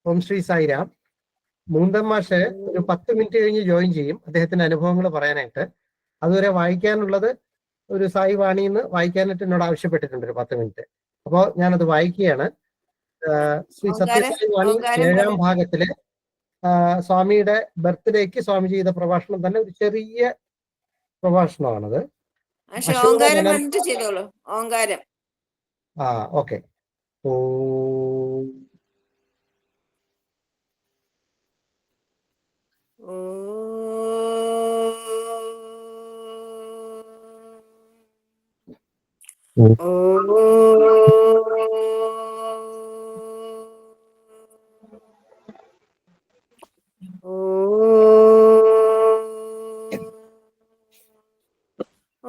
ഓം ശ്രീ സായിരാം. മൂന്തൻ മാഷ് ഒരു 10 മിനിറ്റ് കഴിഞ്ഞ് ജോയിൻ ചെയ്യും, അദ്ദേഹത്തിന്റെ അനുഭവങ്ങൾ പറയാനായിട്ട്. അതുവരെ വായിക്കാനുള്ളത് ഒരു സായി വാണിന്ന് വായിക്കാനായിട്ട് എന്നോട് ആവശ്യപ്പെട്ടിട്ടുണ്ട് ഒരു 10 മിനിറ്റ്. അപ്പോൾ ഞാനത് വായിക്കുകയാണ്. ശ്രീ സത്യസായി വാണി 7-ാം ഭാഗത്തിലെ സ്വാമിയുടെ ബർത്ത്ഡേക്ക് സ്വാമി ചെയ്ത പ്രഭാഷണം തന്നെ ഒരു ചെറിയ പ്രഭാഷണമാണത്. ഓക്കെ.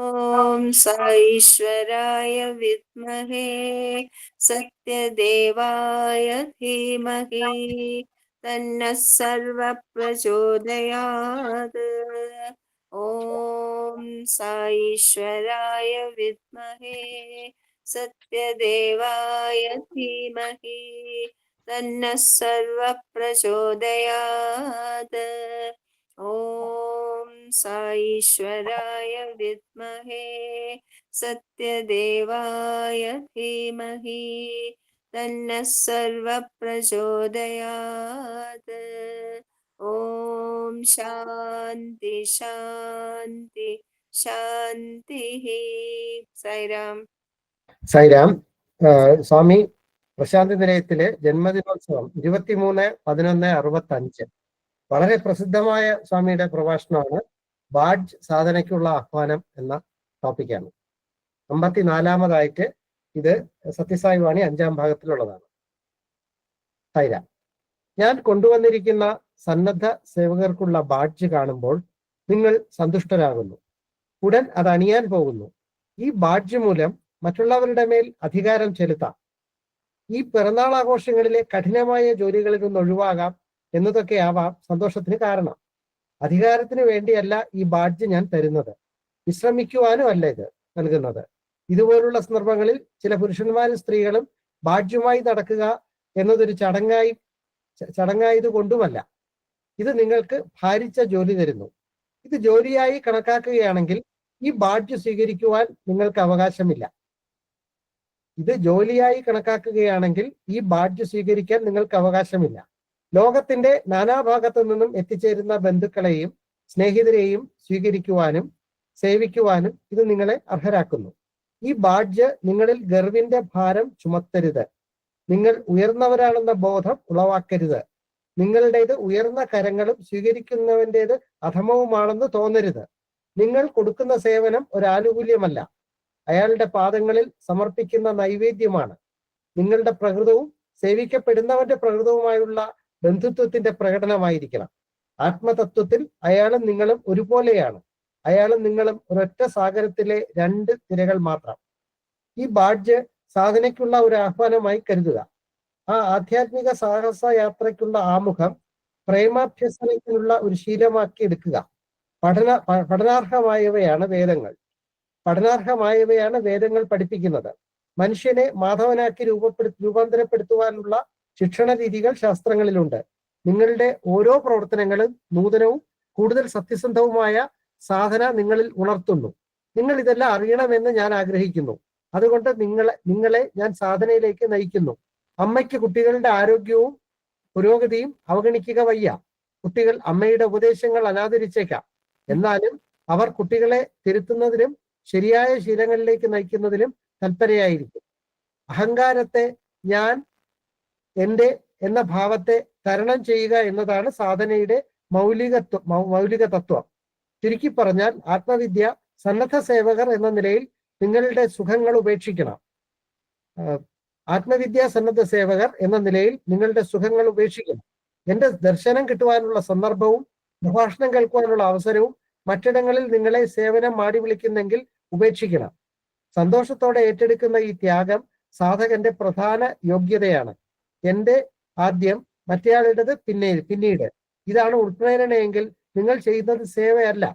ഓം സാईश्वराय വിദ്മഹേ സത്യദേവായ ധീമഹി തന്നഃ സർവഃ പ്രചോദയാത്. ഓം സാईश्वराय വിദ്മഹേ സത്യദേവായ ധീമഹി തന്നഃ സർവഃ പ്രചോദയാത്. ഓം സാईश्वराय വിദ്മഹേ സത്യദേവായ ധീമഹി തന്നഃ സർവഃ പ്രചോദയാത്. ഓം ശാന്തി ശാന്തി ശാന്തി. സായിരാം. സായിരാം. സ്വാമി പ്രശാന്തി നിലയത്തിലെ ജന്മദിനോത്സവം 23/11/65 വളരെ പ്രസിദ്ധമായ സ്വാമിയുടെ പ്രഭാഷണമാണ്. ബാഡ്ജ് സാധനയ്ക്കുള്ള ആഹ്വാനം എന്ന ടോപ്പിക്കാണ്. 54-ാമതായിട്ട് ഇത് സത്യസായി വാണി 5-ാം ഭാഗത്തിലുള്ളതാണ്. സായിരാം. ഞാൻ കൊണ്ടുവന്നിരിക്കുന്ന സന്നദ്ധ സേവകർക്കുള്ള ബാഡ്ജ് കാണുമ്പോൾ നിങ്ങൾ സന്തുഷ്ടരാകുന്നു. ഉടൻ അത് അണിയാൻ പോകുന്നു. ഈ ബാഡ്ജ് മൂലം മറ്റുള്ളവരുടെ മേൽ അധികാരം ചെലുത്താം. ഈ പിറന്നാൾ ആഘോഷങ്ങളിലെ കഠിനമായ ജോലികളിൽ നിന്ന് ഒഴിവാകാം എന്നതൊക്കെയാവാം സന്തോഷത്തിന് കാരണം. അധികാരത്തിന് വേണ്ടിയല്ല ഈ ബാഡ്ജ് ഞാൻ തരുന്നത്, വിശ്രമിക്കുവാനും അല്ല ഇത് നൽകുന്നത്. ഇതുപോലുള്ള സന്ദർഭങ്ങളിൽ ചില പുരുഷന്മാരും സ്ത്രീകളും ബാഡ്ജുമായി നടക്കുക എന്നതൊരു ചടങ്ങായത് കൊണ്ടുമല്ല. ഇത് നിങ്ങൾക്ക് ഭാരിച്ച ജോലി തരുന്നു. ഇത് ജോലിയായി കണക്കാക്കുകയാണെങ്കിൽ ഈ ബാഡ്ജ് സ്വീകരിക്കുവാൻ നിങ്ങൾക്ക് അവകാശമില്ല. ലോകത്തിന്റെ നാനാഭാഗത്തു നിന്നും എത്തിച്ചേരുന്ന ബന്ധുക്കളെയും സ്നേഹിതരെയും സ്വീകരിക്കുവാനും സേവിക്കുവാനും ഇത് നിങ്ങളെ അർഹരാക്കുന്നു. ഈ ബാഡ്ജ് നിങ്ങളിൽ ഗർവിന്റെ ഭാരം ചുമത്തരുത്. നിങ്ങൾ ഉയർന്നവരാണെന്ന ബോധം ഉളവാക്കരുത്. നിങ്ങളുടേത് ഉയർന്ന കരങ്ങളും സ്വീകരിക്കുന്നവന്റേത് അധമവുമാണെന്ന് തോന്നരുത്. നിങ്ങൾ കൊടുക്കുന്ന സേവനം ഒരാനുകൂല്യമല്ല, അയാളുടെ പാദങ്ങളിൽ സമർപ്പിക്കുന്ന നൈവേദ്യമാണ്. നിങ്ങളുടെ പ്രകൃതവും സേവിക്കപ്പെടുന്നവന്റെ പ്രകൃതവുമായുള്ള ബന്ധുത്വത്തിന്റെ പ്രകടനമായിരിക്കണം. ആത്മതത്വത്തിൽ അയാളും നിങ്ങളും ഒരുപോലെയാണ്. അയാളും നിങ്ങളും ഒരൊറ്റ സാഗരത്തിലെ 2 തിരകൾ മാത്രം. ഈ ബാഡ്ജ് സാധനയ്ക്കുള്ള ഒരു ആഹ്വാനമായി കരുതുക. ആ ആധ്യാത്മിക സാഹസ യാത്രയ്ക്കുള്ള ആമുഖം പ്രേമാഭ്യസനത്തിനുള്ള ഒരു ശീലമാക്കി എടുക്കുക. പഠനാർഹമായവയാണ് വേദങ്ങൾ പഠിപ്പിക്കുന്നത്. മനുഷ്യനെ മാധവനാക്കി രൂപാന്തരപ്പെടുത്തുവാനുള്ള ശിക്ഷണ രീതികൾ ശാസ്ത്രങ്ങളിലുണ്ട്. നിങ്ങളുടെ ഓരോ പ്രവർത്തനങ്ങളും നൂതനവും കൂടുതൽ സത്യസന്ധവുമായ സാധന നിങ്ങളിൽ ഉണർത്തുന്നു. നിങ്ങൾ ഇതെല്ലാം അറിയണമെന്ന് ഞാൻ ആഗ്രഹിക്കുന്നു. അതുകൊണ്ട് നിങ്ങളെ ഞാൻ സാധനയിലേക്ക് നയിക്കുന്നു. അമ്മയ്ക്ക് കുട്ടികളുടെ ആരോഗ്യവും പുരോഗതിയും അവഗണിക്കുക വയ്യ. കുട്ടികൾ അമ്മയുടെ ഉപദേശങ്ങൾ അനാദരിച്ചേക്കാം. എന്നാലും അവർ കുട്ടികളെ തിരുത്തുന്നതിലും ശരിയായ ശീലങ്ങളിലേക്ക് നയിക്കുന്നതിലും തൽപരയായിരിക്കും. അഹങ്കാരത്തെ ഞാൻ എൻ്റെ എന്ന ഭാവത്തെ തരണം ചെയ്യുക എന്നതാണ് സാധനയുടെ മൗലിക തത്വം. ചുരുക്കി പറഞ്ഞാൽ ആത്മവിദ്യ സന്നദ്ധ സേവകർ എന്ന നിലയിൽ നിങ്ങളുടെ സുഖങ്ങൾ ഉപേക്ഷിക്കണം. എന്റെ ദർശനം കിട്ടുവാനുള്ള സന്ദർഭവും പ്രഭാഷണം കേൾക്കുവാനുള്ള അവസരവും മറ്റിടങ്ങളിൽ നിങ്ങളെ സേവനം മാടി വിളിക്കുന്നെങ്കിൽ ഉപേക്ഷിക്കണം. സന്തോഷത്തോടെ ഏറ്റെടുക്കുന്ന ഈ ത്യാഗം സാധകന്റെ പ്രധാന യോഗ്യതയാണ്. എന്റെ ആദ്യം, മറ്റേയാളുടേത് പിന്നീട്. ഇതാണ് ഉൾപ്രേരണയെങ്കിൽ നിങ്ങൾ ചെയ്യുന്നത് സേവയല്ല,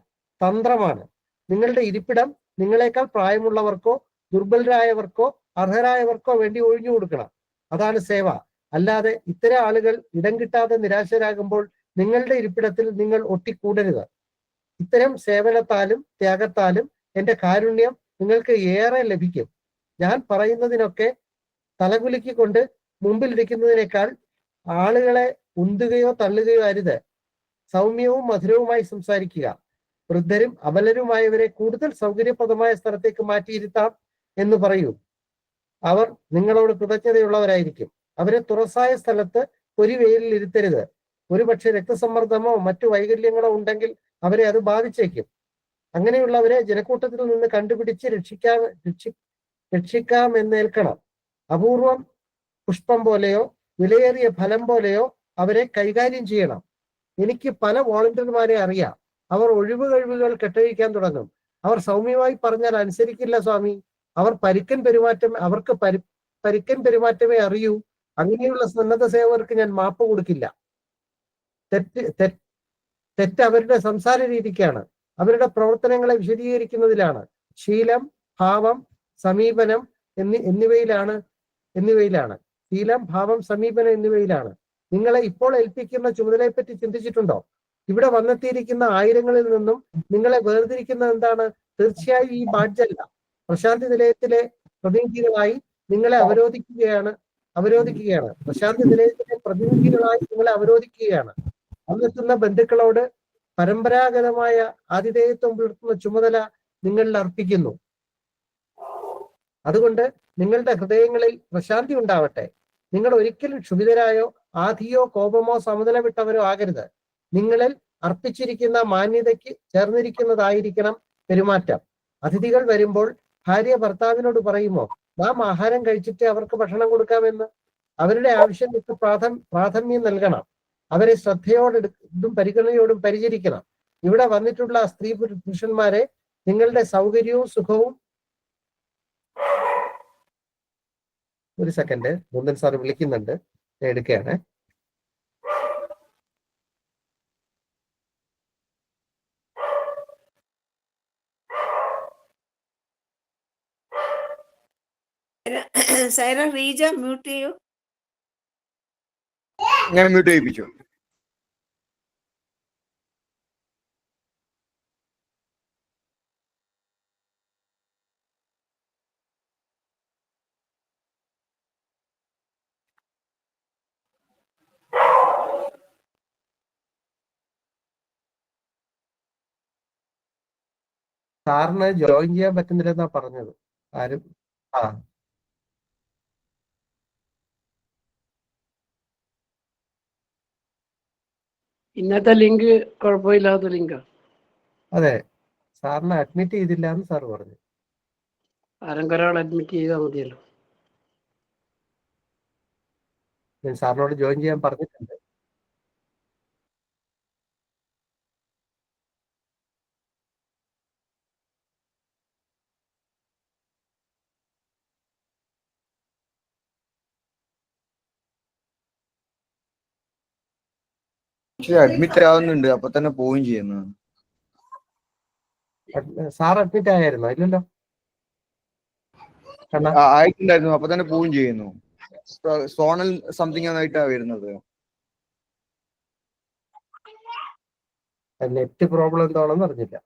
തന്ത്രമാണ്. നിങ്ങളുടെ ഇരിപ്പിടം നിങ്ങളെക്കാൾ പ്രായമുള്ളവർക്കോ ദുർബലരായവർക്കോ അർഹരായവർക്കോ വേണ്ടി ഒഴിഞ്ഞു കൊടുക്കണം. അതാണ് സേവ. അല്ലാതെ ഇത്തരം ആളുകൾ ഇടം കിട്ടാതെ നിരാശരാകുമ്പോൾ നിങ്ങളുടെ ഇരിപ്പിടത്തിൽ നിങ്ങൾ ഒട്ടിക്കൂടരുത്. ഇത്തരം സേവനത്താലും ത്യാഗത്താലും എന്റെ കാരുണ്യം നിങ്ങൾക്ക് ഏറെ ലഭിക്കും. ഞാൻ പറയുന്നതിനൊക്കെ തലകുലുക്കിക്കൊണ്ട് മുമ്പിലിരിക്കുന്നതിനേക്കാൾ ആളുകളെ ഉന്തുകയോ തള്ളുകയോ അരുത്. സൗമ്യവും മധുരവുമായി സംസാരിക്കുക. വൃദ്ധരും അബലരുമായവരെ കൂടുതൽ സൗകര്യപ്രദമായ സ്ഥലത്തേക്ക് മാറ്റിയിരുത്താം എന്ന് പറയൂ. അവർ നിങ്ങളോട് കൃതജ്ഞതയുള്ളവരായിരിക്കും. അവരെ തുറസായ സ്ഥലത്ത് ഒരു വെയിലിൽ ഇരുത്തരുത്. ഒരുപക്ഷെ രക്തസമ്മർദ്ദമോ മറ്റു വൈകല്യങ്ങളോ ഉണ്ടെങ്കിൽ അവരെ അത് ബാധിച്ചേക്കും. അങ്ങനെയുള്ളവരെ ജനക്കൂട്ടത്തിൽ നിന്ന് കണ്ടുപിടിച്ച് രക്ഷിക്കാമെന്നേൽക്കണം. അപൂർവം പുഷ്പം പോലെയോ വിലയേറിയ ഫലം പോലെയോ അവരെ കൈകാര്യം ചെയ്യണം. എനിക്ക് പല വോളണ്ടിയർമാരെ അറിയാം. അവർ ഒഴിവ് കഴിവുകൾ കെട്ടഴിക്കാൻ തുടങ്ങും. അവർ സൗമ്യമായി പറഞ്ഞാൽ അനുസരിക്കില്ല സ്വാമി. അവർക്ക് പരിക്കൻ പെരുമാറ്റമേ അറിയൂ. അങ്ങനെയുള്ള സന്നദ്ധ സേവകർക്ക് ഞാൻ മാപ്പ് കൊടുക്കില്ല. തെറ്റ് അവരുടെ സംസാര രീതിക്കാണ്, അവരുടെ പ്രവർത്തനങ്ങളെ വിശദീകരിക്കുന്നതിലാണ്. ശീലം, ഭാവം, സമീപനം എന്നിവയിലാണ്. ശീലം, ഭാവം, സമീപനം എന്നിവയിലാണ്. നിങ്ങളെ ഇപ്പോൾ ഏൽപ്പിക്കുന്ന ചുമതലയെപ്പറ്റി ചിന്തിച്ചിട്ടുണ്ടോ? ഇവിടെ വന്നെത്തിയിരിക്കുന്ന ആയിരങ്ങളിൽ നിന്നും നിങ്ങളെ വേർതിരിക്കുന്നത് എന്താണ്? തീർച്ചയായും ഈ ബാഡ്ജല്ല. പ്രശാന്തി നിലയത്തിലെ പ്രതിനിധികളായി നിങ്ങളെ അവരോധിക്കുകയാണ്. പ്രശാന്തി നിലയത്തിലെ പ്രതിനിധികളായി നിങ്ങളെ അവരോധിക്കുകയാണ്. അന്നെത്തുന്ന ബന്ധുക്കളോട് പരമ്പരാഗതമായ ആതിഥേയത്വം പുലർത്തുന്ന ചുമതല നിങ്ങളിൽ അർപ്പിക്കുന്നു. അതുകൊണ്ട് നിങ്ങളുടെ ഹൃദയങ്ങളിൽ പ്രശാന്തി ഉണ്ടാവട്ടെ. നിങ്ങൾ ഒരിക്കലും ക്ഷുഭിതരായോ ആധിയോ കോപമോ സമനില വിട്ടവരോ ആകരുത്. നിങ്ങളിൽ അർപ്പിച്ചിരിക്കുന്ന മാന്യതയ്ക്ക് ചേർന്നിരിക്കുന്നതായിരിക്കണം പെരുമാറ്റം. അതിഥികൾ വരുമ്പോൾ ഭാര്യ ഭർത്താവിനോട് പറയുമോ, നാം ആഹാരം കഴിച്ചിട്ട് അവർക്ക് ഭക്ഷണം കൊടുക്കാമെന്ന്? അവരുടെ ആവശ്യങ്ങൾക്ക് പ്രാധാന്യം നൽകണം. അവരെ ശ്രദ്ധയോടും പരിഗണനയോടും പരിചരിക്കണം. ഇവിടെ വന്നിട്ടുള്ള സ്ത്രീ പുരുഷന്മാരെ നിങ്ങളുടെ സൗകര്യവും സുഖവും. ഒരു സെക്കൻഡ്, മുന്തൻ സാർ വിളിക്കുന്നുണ്ട്, എടുക്കുകയാണ്. സൈറ, റീജ മ്യൂട്ട് ചെയ്യൂ. ഞാൻ മ്യൂട്ട് ചെയ്യിപ്പിച്ചു. സാറിന് ജോയിൻ ചെയ്യാൻ പറ്റുന്നില്ലെന്നാ പറഞ്ഞത്. ആരും ഇന്നത്തെ ലിങ്ക് കുഴപ്പമില്ലാത്ത ലിങ്കാണ്. അതെ, സാറിനെ അഡ്മിറ്റ് ചെയ്തില്ല എന്ന് സാർ പറഞ്ഞു. ആരെങ്കിലും ഒരാൾ അഡ്മിറ്റ് ചെയ്താൽ മതിയല്ലോ. ഞാൻ സാറിനോട് ജോയിൻ ചെയ്യാൻ പറഞ്ഞിട്ടുണ്ട്. അഡ്മിറ്റ് ആവുന്നുണ്ട്, അപ്പൊ തന്നെ പോവുകയും ചെയ്യുന്നു. സാർ അഡ്മിറ്റ് ആയിരുന്നോ? ഇല്ലല്ലോ. ആയിട്ടുണ്ടായിരുന്നു, അപ്പൊ തന്നെ പോവുകയും ചെയ്യുന്നു. സോണൽ സംതിങ് ആയിട്ടാണ് വരുന്നത്. നെറ്റ് പ്രോബ്ലം എന്താണെന്ന് അറിഞ്ഞില്ല.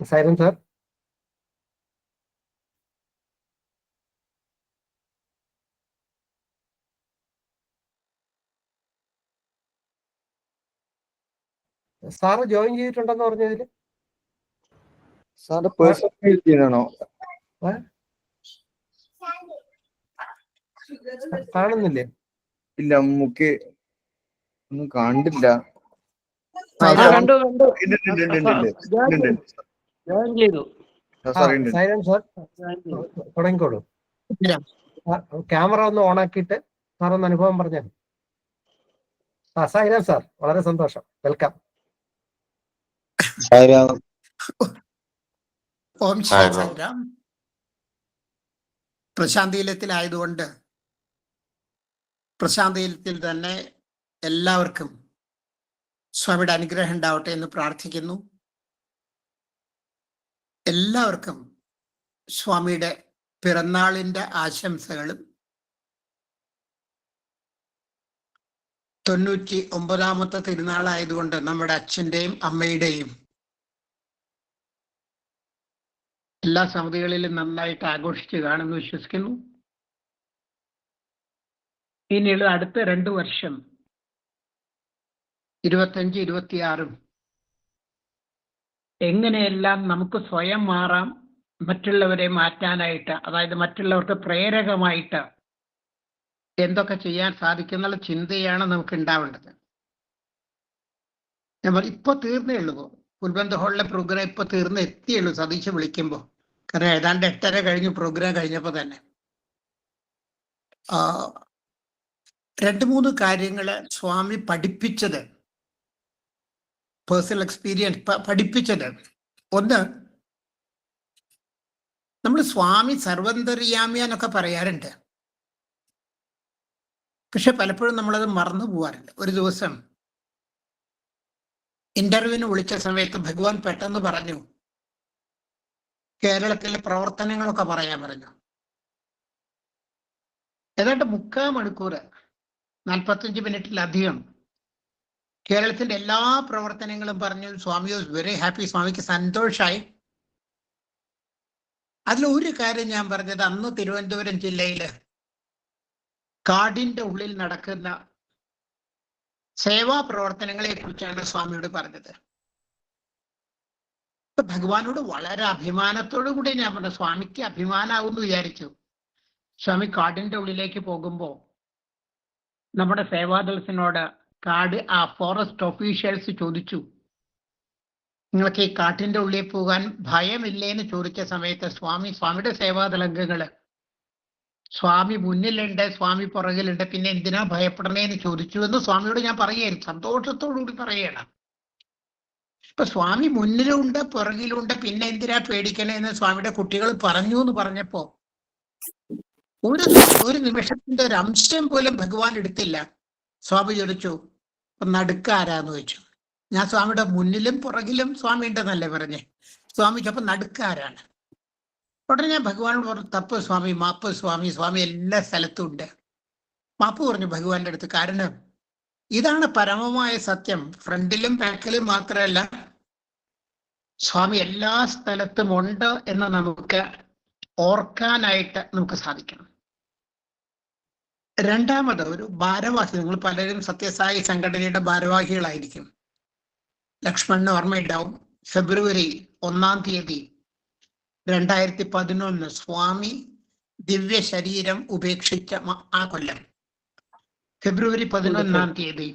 സൈലൻ സാർ, സാറ് ജോയിൻ ചെയ്തിട്ടുണ്ടെന്ന് പറഞ്ഞതില് സാറിന്റെ പേഴ്സണൽ ചെയ്യാനാണോ? കാണുന്നില്ലേ? ഇല്ല, നമുക്ക് ഒന്നും കണ്ടില്ല. സൈലൻ സാർ തുടങ്ങിക്കോളൂ. ക്യാമറ ഒന്ന് ഓൺ ആക്കിയിട്ട് സാർ ഒന്ന് അനുഭവം പറഞ്ഞാൽ. സൈലൻ സാർ, വളരെ സന്തോഷം, വെൽക്കം. ഓം സായിരാം. പ്രശാന്തിയിലത്തിലായതുകൊണ്ട് പ്രശാന്തിയിലത്തിൽ തന്നെ എല്ലാവർക്കും സ്വാമിയുടെ അനുഗ്രഹം ഉണ്ടാവട്ടെ എന്ന് പ്രാർത്ഥിക്കുന്നു. എല്ലാവർക്കും സ്വാമിയുടെ പിറന്നാളിന്റെ ആശംസകളും 99ാമത്തെ തിരുനാളായതുകൊണ്ട് നമ്മുടെ അച്ഛൻ്റെയും അമ്മയുടെയും എല്ലാ സമിതികളിലും നന്നായിട്ട് ആഘോഷിച്ച് കാണുമെന്ന് വിശ്വസിക്കുന്നു. ഇനിയുള്ള അടുത്ത 2 വർഷം 25, 26 എങ്ങനെയെല്ലാം നമുക്ക് സ്വയം മാറാം, മറ്റുള്ളവരെ മാറ്റാനായിട്ട്, അതായത് മറ്റുള്ളവർക്ക് പ്രേരകമായിട്ട് എന്തൊക്കെ ചെയ്യാൻ സാധിക്കുന്നുള്ള ചിന്തയാണ് നമുക്ക് ഉണ്ടാവേണ്ടത്. നമ്മൾ ഇപ്പൊ തീർന്നേ ഉള്ളൂ, പുൽബന്ധ ഹാളിലെ പ്രോഗ്രാം ഇപ്പൊ തീർന്ന് എത്തിയുള്ളൂ സതീശ് വിളിക്കുമ്പോൾ. കാരണം ഏതാണ്ട് 8:30 കഴിഞ്ഞു പ്രോഗ്രാം കഴിഞ്ഞപ്പോ തന്നെ. 2-3 കാര്യങ്ങള് സ്വാമി പഠിപ്പിച്ചത്, പേഴ്സണൽ എക്സ്പീരിയൻസ് പഠിപ്പിച്ചത്. ഒന്ന്, നമ്മൾ സ്വാമി സർവന്തര്യാമി എന്നൊക്കെ പറയാറുണ്ട്, പക്ഷെ പലപ്പോഴും നമ്മളത് മറന്നു പോവാറുണ്ട്. ഒരു ദിവസം ഇന്റർവ്യൂവിന് വിളിച്ച സമയത്ത് ഭഗവാൻ പെട്ടെന്ന് പറഞ്ഞു, കേരളത്തിലെ പ്രവർത്തനങ്ങളൊക്കെ പറയാൻ പറഞ്ഞു. ഏതാണ്ട് 3/4 മണിക്കൂർ 45 മിനിറ്റിലധികം കേരളത്തിന്റെ എല്ലാ പ്രവർത്തനങ്ങളും പറഞ്ഞു. സ്വാമി വാസ് വെരി ഹാപ്പി, സ്വാമിക്ക് സന്തോഷായി. അതിൽ ഒരു കാര്യം ഞാൻ പറഞ്ഞത്, അന്ന് തിരുവനന്തപുരം ജില്ലയില് കാടിന്റെ ഉള്ളിൽ നടക്കുന്ന സേവാ പ്രവർത്തനങ്ങളെ കുറിച്ചാണ് സ്വാമിയോട് പറഞ്ഞത്. ഭഗവാനോട് വളരെ അഭിമാനത്തോടു കൂടി ഞാൻ പറഞ്ഞു. സ്വാമിക്ക് അഭിമാനാവെന്ന് വിചാരിച്ചു. സ്വാമി കാടിന്റെ ഉള്ളിലേക്ക് പോകുമ്പോ നമ്മുടെ സേവാദൾസിനോട് ആ ഫോറസ്റ്റ് ഓഫീഷ്യൽസ് ചോദിച്ചു, നിങ്ങൾക്ക് ഈ കാട്ടിന്റെ ഉള്ളിൽ പോകാൻ ഭയമില്ലേന്ന് ചോദിച്ച സമയത്ത് സ്വാമിയുടെ സേവാദളംഗങ്ങള് സ്വാമി മുന്നിലുണ്ട്, സ്വാമി പുറകിലുണ്ട്, പിന്നെ എന്തിനാ ഭയപ്പെടണേന്ന് ചോദിച്ചു എന്ന് സ്വാമിയോട് ഞാൻ പറയുകയായിരുന്നു. സന്തോഷത്തോടുകൂടി പറയണം. ഇപ്പൊ സ്വാമി മുന്നിലുണ്ട്, പുറകിലുണ്ട്, പിന്നെ എന്തിനാ പേടിക്കണേന്ന് സ്വാമിയുടെ കുട്ടികൾ പറഞ്ഞു എന്ന് പറഞ്ഞപ്പോ ഒരു നിമിഷത്തിന്റെ ഒരു അംശം പോലും ഭഗവാൻ എടുത്തില്ല. സ്വാമി ചോദിച്ചു, നടുക്കാരാന്ന് ചോദിച്ചു. ഞാൻ സ്വാമിയുടെ മുന്നിലും പുറകിലും സ്വാമി ഉണ്ടെന്നല്ലേ പറഞ്ഞേ. സ്വാമി ചോദിച്ചപ്പോ നടുക്കാരാണ്. ഉടനെ ഞാൻ ഭഗവാനോട് പറഞ്ഞു, തപ്പ് സ്വാമി, മാപ്പ് സ്വാമി, സ്വാമി എല്ലാ സ്ഥലത്തും ഉണ്ട്. മാപ്പ് പറഞ്ഞു ഭഗവാന്റെ അടുത്ത്. കാരണം ഇതാണ് പരമമായ സത്യം. ഫ്രണ്ടിലും ബാക്കിലും മാത്രമല്ല, സ്വാമി എല്ലാ സ്ഥലത്തും ഉണ്ട് എന്ന് നമുക്ക് ഓർക്കാനായിട്ട് നമുക്ക് സാധിക്കണം. രണ്ടാമത്, ഒരു ഭാരവാഹി, നിങ്ങൾ പലരും സത്യസായി സംഘടനയുടെ ഭാരവാഹികളായിരിക്കും. ലക്ഷ്മണന് ഓർമ്മയുണ്ടാവും, ഫെബ്രുവരി 1-ാം തീയതി 2011 സ്വാമി ദിവ്യ ശരീരം ഉപേക്ഷിച്ച ആ കൊല്ലം ഫെബ്രുവരി 1-ാം തീയതി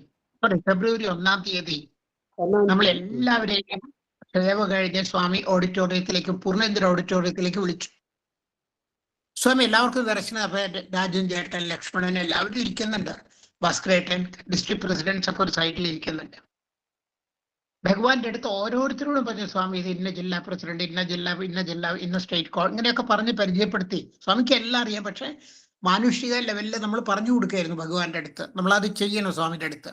നമ്മൾ എല്ലാവരെയും സേവ കഴിഞ്ഞ് സ്വാമി ഓഡിറ്റോറിയത്തിലേക്ക്, പൂർണ്ണേന്ദ്ര ഓഡിറ്റോറിയത്തിലേക്ക് വിളിച്ചു. സ്വാമി എല്ലാവർക്കും ദർശനം. അപ്പൊ രാജൻ ചേട്ടൻ, ലക്ഷ്മണൻ എല്ലാവരും ഇരിക്കുന്നുണ്ട്. ഭാസ്കരേട്ടൻ, ഡിസ്ട്രിക്ട് പ്രസിഡന്റ്സ് ഒക്കെ ഒരു സൈഡിൽ ഇരിക്കുന്നുണ്ട്. ഭഗവാന്റെ അടുത്ത് ഓരോരുത്തരോടും പറഞ്ഞു, സ്വാമി ഇത് ഇന്ന ജില്ലാ പ്രസിഡന്റ്, ഇന്ന ജില്ല, ഇന്ന സ്റ്റേറ്റ് കോൾ, ഇങ്ങനെയൊക്കെ പറഞ്ഞ് പരിചയപ്പെടുത്തി. സ്വാമിക്ക് എല്ലാം അറിയാം, പക്ഷെ മാനുഷിക ലെവലിൽ നമ്മൾ പറഞ്ഞു കൊടുക്കുകയായിരുന്നു ഭഗവാന്റെ അടുത്ത്. നമ്മളത് ചെയ്യണം സ്വാമിയുടെ അടുത്ത്.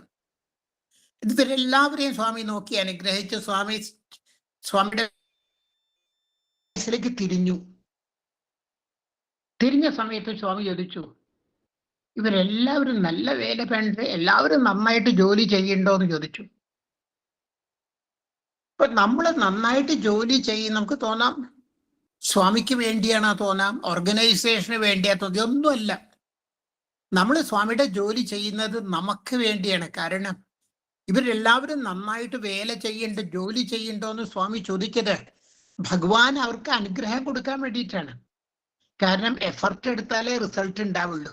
ഇവരെല്ലാവരെയും സ്വാമി നോക്കി അനുഗ്രഹിച്ച് സ്വാമിയുടെ തിരിഞ്ഞ സമയത്ത് സ്വാമി ചോദിച്ചു, ഇവരെല്ലാവരും നല്ല വേല വേണ്ട, എല്ലാവരും നന്നായിട്ട് ജോലി ചെയ്യണ്ടോ എന്ന് ചോദിച്ചു. അപ്പൊ നമ്മൾ നന്നായിട്ട് ജോലി ചെയ്യും, നമുക്ക് തോന്നാം സ്വാമിക്ക് വേണ്ടിയാണോ തോന്നാം, ഓർഗനൈസേഷന് വേണ്ടിയാ തോന്നി, ഒന്നുമല്ല. നമ്മൾ സ്വാമിയുടെ ജോലി ചെയ്യുന്നത് നമുക്ക് വേണ്ടിയാണ്. കാരണം ഇവരെല്ലാവരും നന്നായിട്ട് വേല ചെയ്യണ്ട, ജോലി ചെയ്യണ്ടോ എന്ന് സ്വാമി ചോദിച്ചത് ഭഗവാൻ അവർക്ക് അനുഗ്രഹം കൊടുക്കാൻ വേണ്ടിയിട്ടാണ്. കാരണം എഫർട്ട് എടുത്താലേ റിസൾട്ട് ഉണ്ടാവുള്ളൂ,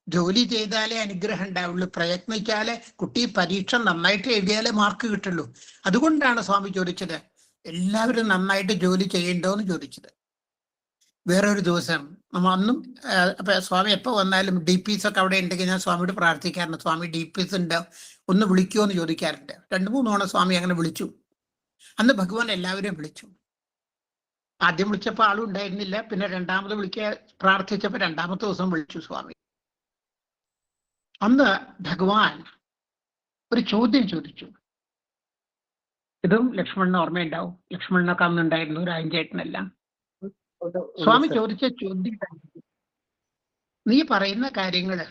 ജോലി ചെയ്താലേ അനുഗ്രഹം ഉണ്ടാവുള്ളൂ, പ്രയത്നിച്ചാലേ കുട്ടി പരീക്ഷ നന്നായിട്ട് എഴുതിയാലേ മാർക്ക് കിട്ടുള്ളൂ. അതുകൊണ്ടാണ് സ്വാമി ചോദിച്ചത് എല്ലാവരും നന്നായിട്ട് ജോലി ചെയ്യണ്ടോ എന്ന് ചോദിച്ചത്. വേറൊരു ദിവസം നമ്മൾ അന്നും സ്വാമി എപ്പോൾ വന്നാലും DPs ഒക്കെ അവിടെ ഉണ്ടെങ്കിൽ ഞാൻ സ്വാമിയോട് പ്രാർത്ഥിക്കാറുണ്ട്, സ്വാമി DPs ഉണ്ട്, ഒന്ന് വിളിക്കുമോ എന്ന് ചോദിക്കാറുണ്ട്. 2-3 തവണ സ്വാമി അങ്ങനെ വിളിച്ചു. അന്ന് ഭഗവാൻ എല്ലാവരെയും വിളിച്ചു. ആദ്യം വിളിച്ചപ്പോൾ ആളും ഉണ്ടായിരുന്നില്ല, പിന്നെ രണ്ടാമത് പ്രാർത്ഥിച്ചപ്പോൾ 2-ാമത്തെ ദിവസം വിളിച്ചു സ്വാമി. അന്ന് ഭഗവാൻ ഒരു ചോദ്യം ചോദിച്ചു, ഇതും ലക്ഷ്മണന് ഓർമ്മയുണ്ടാവും. ലക്ഷ്മണനൊക്കെ അന്നുണ്ടായിരുന്നു, രാജേട്ടനെല്ലാം. സ്വാമി ചോദിച്ച ചോദ്യം, നീ പറയുന്ന കാര്യങ്ങള്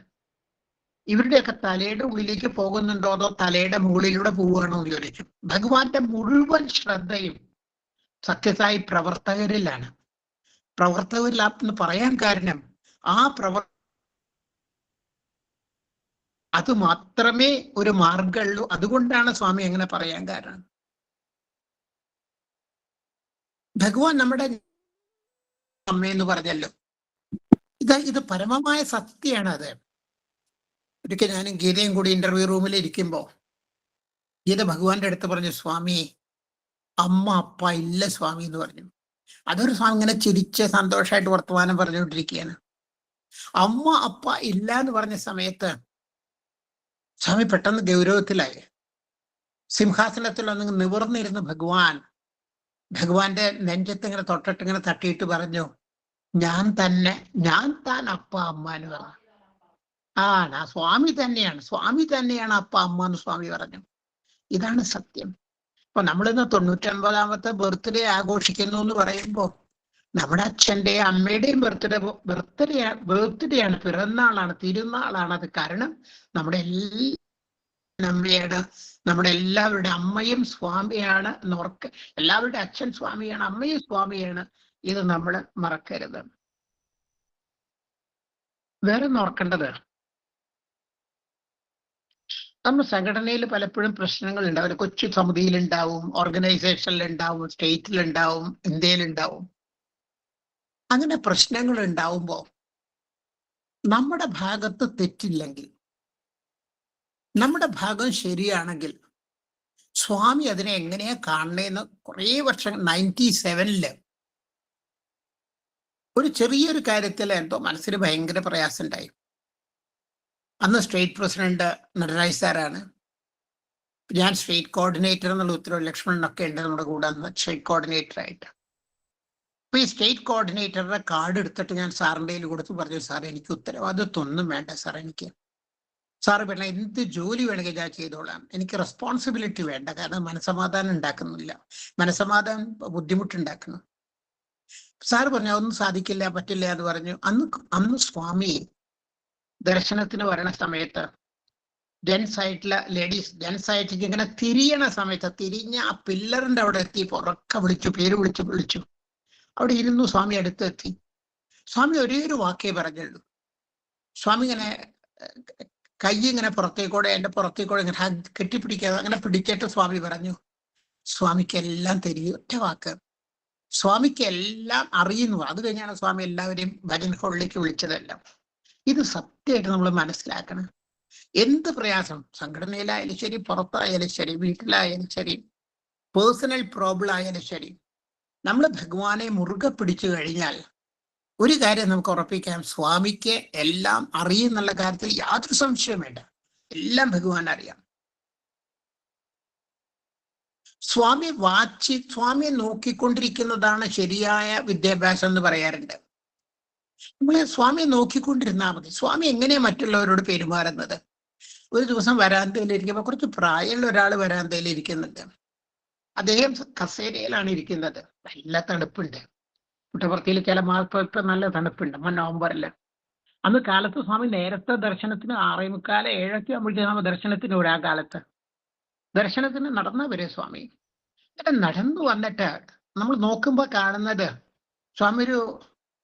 ഇവരുടെയൊക്കെ തലയുടെ ഉള്ളിലേക്ക് പോകുന്നുണ്ടോ അതോ തലയുടെ മുകളിലൂടെ പോവുകയാണോ എന്ന് ചോദിച്ചു. ഭഗവാന്റെ മുഴുവൻ ശ്രദ്ധയും സത്യസായി പ്രവർത്തകരിലാണ്. പ്രവർത്തകരിലാന്ന് പറയാൻ കാരണം ആ അത് മാത്രമേ ഒരു മാർഗമുള്ളൂ. അതുകൊണ്ടാണ് സ്വാമി അങ്ങനെ പറയാൻ കാരണം. ഭഗവാൻ നമ്മുടെ അമ്മയെന്ന് പറഞ്ഞല്ലോ, ഇത് പരമമായ സത്യമാണ്. അത് ഒരിക്കൽ ഞാനും ഗീതയും കൂടി ഇന്റർവ്യൂ റൂമിൽ ഇരിക്കുമ്പോ ഗീത ഭഗവാന്റെ അടുത്ത് പറഞ്ഞു, സ്വാമി അമ്മ അപ്പ ഇല്ല സ്വാമി എന്ന് പറഞ്ഞു. അതൊരു സ്വാമി ഇങ്ങനെ ചിരിച്ച് സന്തോഷമായിട്ട് വർത്തമാനം പറഞ്ഞുകൊണ്ടിരിക്കുകയാണ്. അമ്മ അപ്പ ഇല്ല എന്ന് പറഞ്ഞ സമയത്ത് സ്വാമി പെട്ടെന്ന് ഗൗരവത്തിലായി. സിംഹാസനത്തിൽ ഒന്ന് നിവർന്നിരുന്ന് ഭഗവാന്റെ നെഞ്ചത്ത് ഇങ്ങനെ തൊട്ടിട്ട് ഇങ്ങനെ തട്ടിയിട്ട് പറഞ്ഞു, ഞാൻ താൻ അപ്പ അമ്മ എന്ന് പറഞ്ഞു. സ്വാമി തന്നെയാണ് അപ്പ അമ്മ എന്ന് സ്വാമി പറഞ്ഞു. ഇതാണ് സത്യം. അപ്പൊ നമ്മളിന്ന് 99ാമത്തെ ബർത്ത്ഡേ ആഘോഷിക്കുന്നു എന്ന് പറയുമ്പോ നമ്മുടെ അച്ഛന്റെയും അമ്മയുടെയും ബർത്ത്ഡേ ആണ്, പിറന്നാളാണ്, തിരുനാളാണ്. അത് കാരണം നമ്മുടെ അമ്മയാണ്, നമ്മുടെ എല്ലാവരുടെ അമ്മയും സ്വാമിയാണ് എന്നോർക്ക. എല്ലാവരുടെ അച്ഛൻ സ്വാമിയാണ്, അമ്മയും സ്വാമിയാണ്. ഇത് നമ്മൾ മറക്കരുത്. വേറെ ഓർക്കേണ്ടത്, നമ്മുടെ സംഘടനയിൽ പലപ്പോഴും പ്രശ്നങ്ങൾ ഉണ്ടാവും. കൊച്ചു സമിതിയിലുണ്ടാവും, ഓർഗനൈസേഷനിലുണ്ടാവും, സ്റ്റേറ്റിലുണ്ടാവും, ഇന്ത്യയിലുണ്ടാവും. അങ്ങനെ പ്രശ്നങ്ങൾ ഉണ്ടാവുമ്പോൾ നമ്മുടെ ഭാഗത്ത് തെറ്റില്ലെങ്കിൽ, നമ്മുടെ ഭാഗം ശരിയാണെങ്കിൽ സ്വാമി അതിനെ എങ്ങനെയാ കാണണേന്ന് കുറേ വർഷം 97 ഒരു ചെറിയൊരു കാര്യത്തിൽ എന്തോ മനസ്സിന് ഭയങ്കര പ്രയാസം ഉണ്ടായി. അന്ന് സ്റ്റേറ്റ് പ്രസിഡന്റ് നടരാജ് സാറാണ്. ഞാൻ സ്റ്റേറ്റ് കോർഡിനേറ്റർ എന്നുള്ള ഉത്തരവ്, ലക്ഷ്മണനൊക്കെ ഉണ്ട് നമ്മുടെ കൂടെ അന്ന് സ്റ്റേറ്റ് കോർഡിനേറ്റർ ആയിട്ട്. അപ്പൊ ഈ സ്റ്റേറ്റ് കോർഡിനേറ്ററുടെ കാർഡ് എടുത്തിട്ട് ഞാൻ സാറിൻ്റെ കയ്യിൽ കൊടുത്ത് പറഞ്ഞു, സാർ എനിക്ക് ഉത്തരവാദിത്വമൊന്നും വേണ്ട സാർ, സാറ് പറഞ്ഞ എന്ത് ജോലി വേണമെങ്കിൽ ഞാൻ ചെയ്തോളാം, എനിക്ക് റെസ്പോൺസിബിലിറ്റി വേണ്ട, കാരണം മനസമാധാനം ഉണ്ടാക്കുന്നില്ല, മനസമാധാനം ബുദ്ധിമുട്ടുണ്ടാക്കുന്നു. സാറ് പറഞ്ഞു അതൊന്നും സാധിക്കില്ല, പറ്റില്ല എന്ന് പറഞ്ഞു. അന്ന് സ്വാമി ദർശനത്തിന് വരണ സമയത്ത് ജെൻസ് ആയിട്ടേക്ക് ഇങ്ങനെ തിരിയണ സമയത്ത് തിരിഞ്ഞ ആ പില്ലറിന്റെ അവിടെ എത്തി ഉറക്കെ പേര് വിളിച്ചു അവിടെ ഇരുന്നു. സ്വാമി അടുത്തെത്തി. സ്വാമി ഒരേ ഒരു വാക്കേ പറഞ്ഞുള്ളൂ. സ്വാമി ഇങ്ങനെ കൈ ഇങ്ങനെ എൻ്റെ പുറത്തേക്കൂടെ ഇങ്ങനെ കെട്ടിപ്പിടിക്കാതെ അങ്ങനെ പിടിച്ചിട്ട് സ്വാമി പറഞ്ഞു, സ്വാമിക്കെല്ലാം തെരിയും. ഒറ്റ വാക്ക്, സ്വാമിക്കെല്ലാം അറിയുന്നു. അത് കഴിഞ്ഞാണ് സ്വാമി എല്ലാവരെയും ഭജൻ ഹോളിലേക്ക് വിളിച്ചതെല്ലാം. ഇത് സത്യമായിട്ട് നമ്മൾ മനസ്സിലാക്കണം. എന്ത് പ്രയാസം സംഘടനയിലായാലും ശരി, പുറത്തായാലും ശരി, വീട്ടിലായാലും ശരി, പേഴ്സണൽ പ്രോബ്ലം ആയാലും ശരി, നമ്മൾ ഭഗവാനെ മുറുകെ പിടിച്ചു കഴിഞ്ഞാൽ ഒരു കാര്യം നമുക്ക് ഉറപ്പിക്കാം, സ്വാമിക്ക് എല്ലാം അറിയുന്നുള്ള കാര്യത്തിൽ യാതൊരു സംശയവും വേണ്ട. എല്ലാം ഭഗവാൻ അറിയാം. സ്വാമിയെ നോക്കിക്കൊണ്ടിരിക്കുന്നതാണ് ശരിയായ വിദ്യാഭ്യാസം എന്ന് പറയാറുണ്ട്. നമ്മളെ സ്വാമിയെ നോക്കിക്കൊണ്ടിരുന്നാൽ മതി. സ്വാമി എങ്ങനെയാ മറ്റുള്ളവരോട് പെരുമാറുന്നത്? ഒരു ദിവസം വരാന്തയിലിരിക്കുമ്പോൾ കുറച്ച് പ്രായമുള്ള ഒരാൾ വരാന്തയിൽ ഇരിക്കുന്നുണ്ട്. അദ്ദേഹം കസേരയിലാണ് ഇരിക്കുന്നത്. നല്ല തണുപ്പുണ്ട്. പുട്ടപർത്തിയിൽ ചില മാസത്തെ നല്ല തണുപ്പുണ്ട്. നവംബറില്. അന്ന് കാലത്ത് സ്വാമി നേരത്തെ ദർശനത്തിന് 6:45, 7 ആകുമ്പോഴത്തേക്കും ദർശനത്തിന് വരാ. കാലത്ത് ദർശനത്തിന് നടന്ന വരെ സ്വാമി നടന്നു വന്നിട്ട് നമ്മൾ നോക്കുമ്പോൾ കാണുന്നത് സ്വാമി ഒരു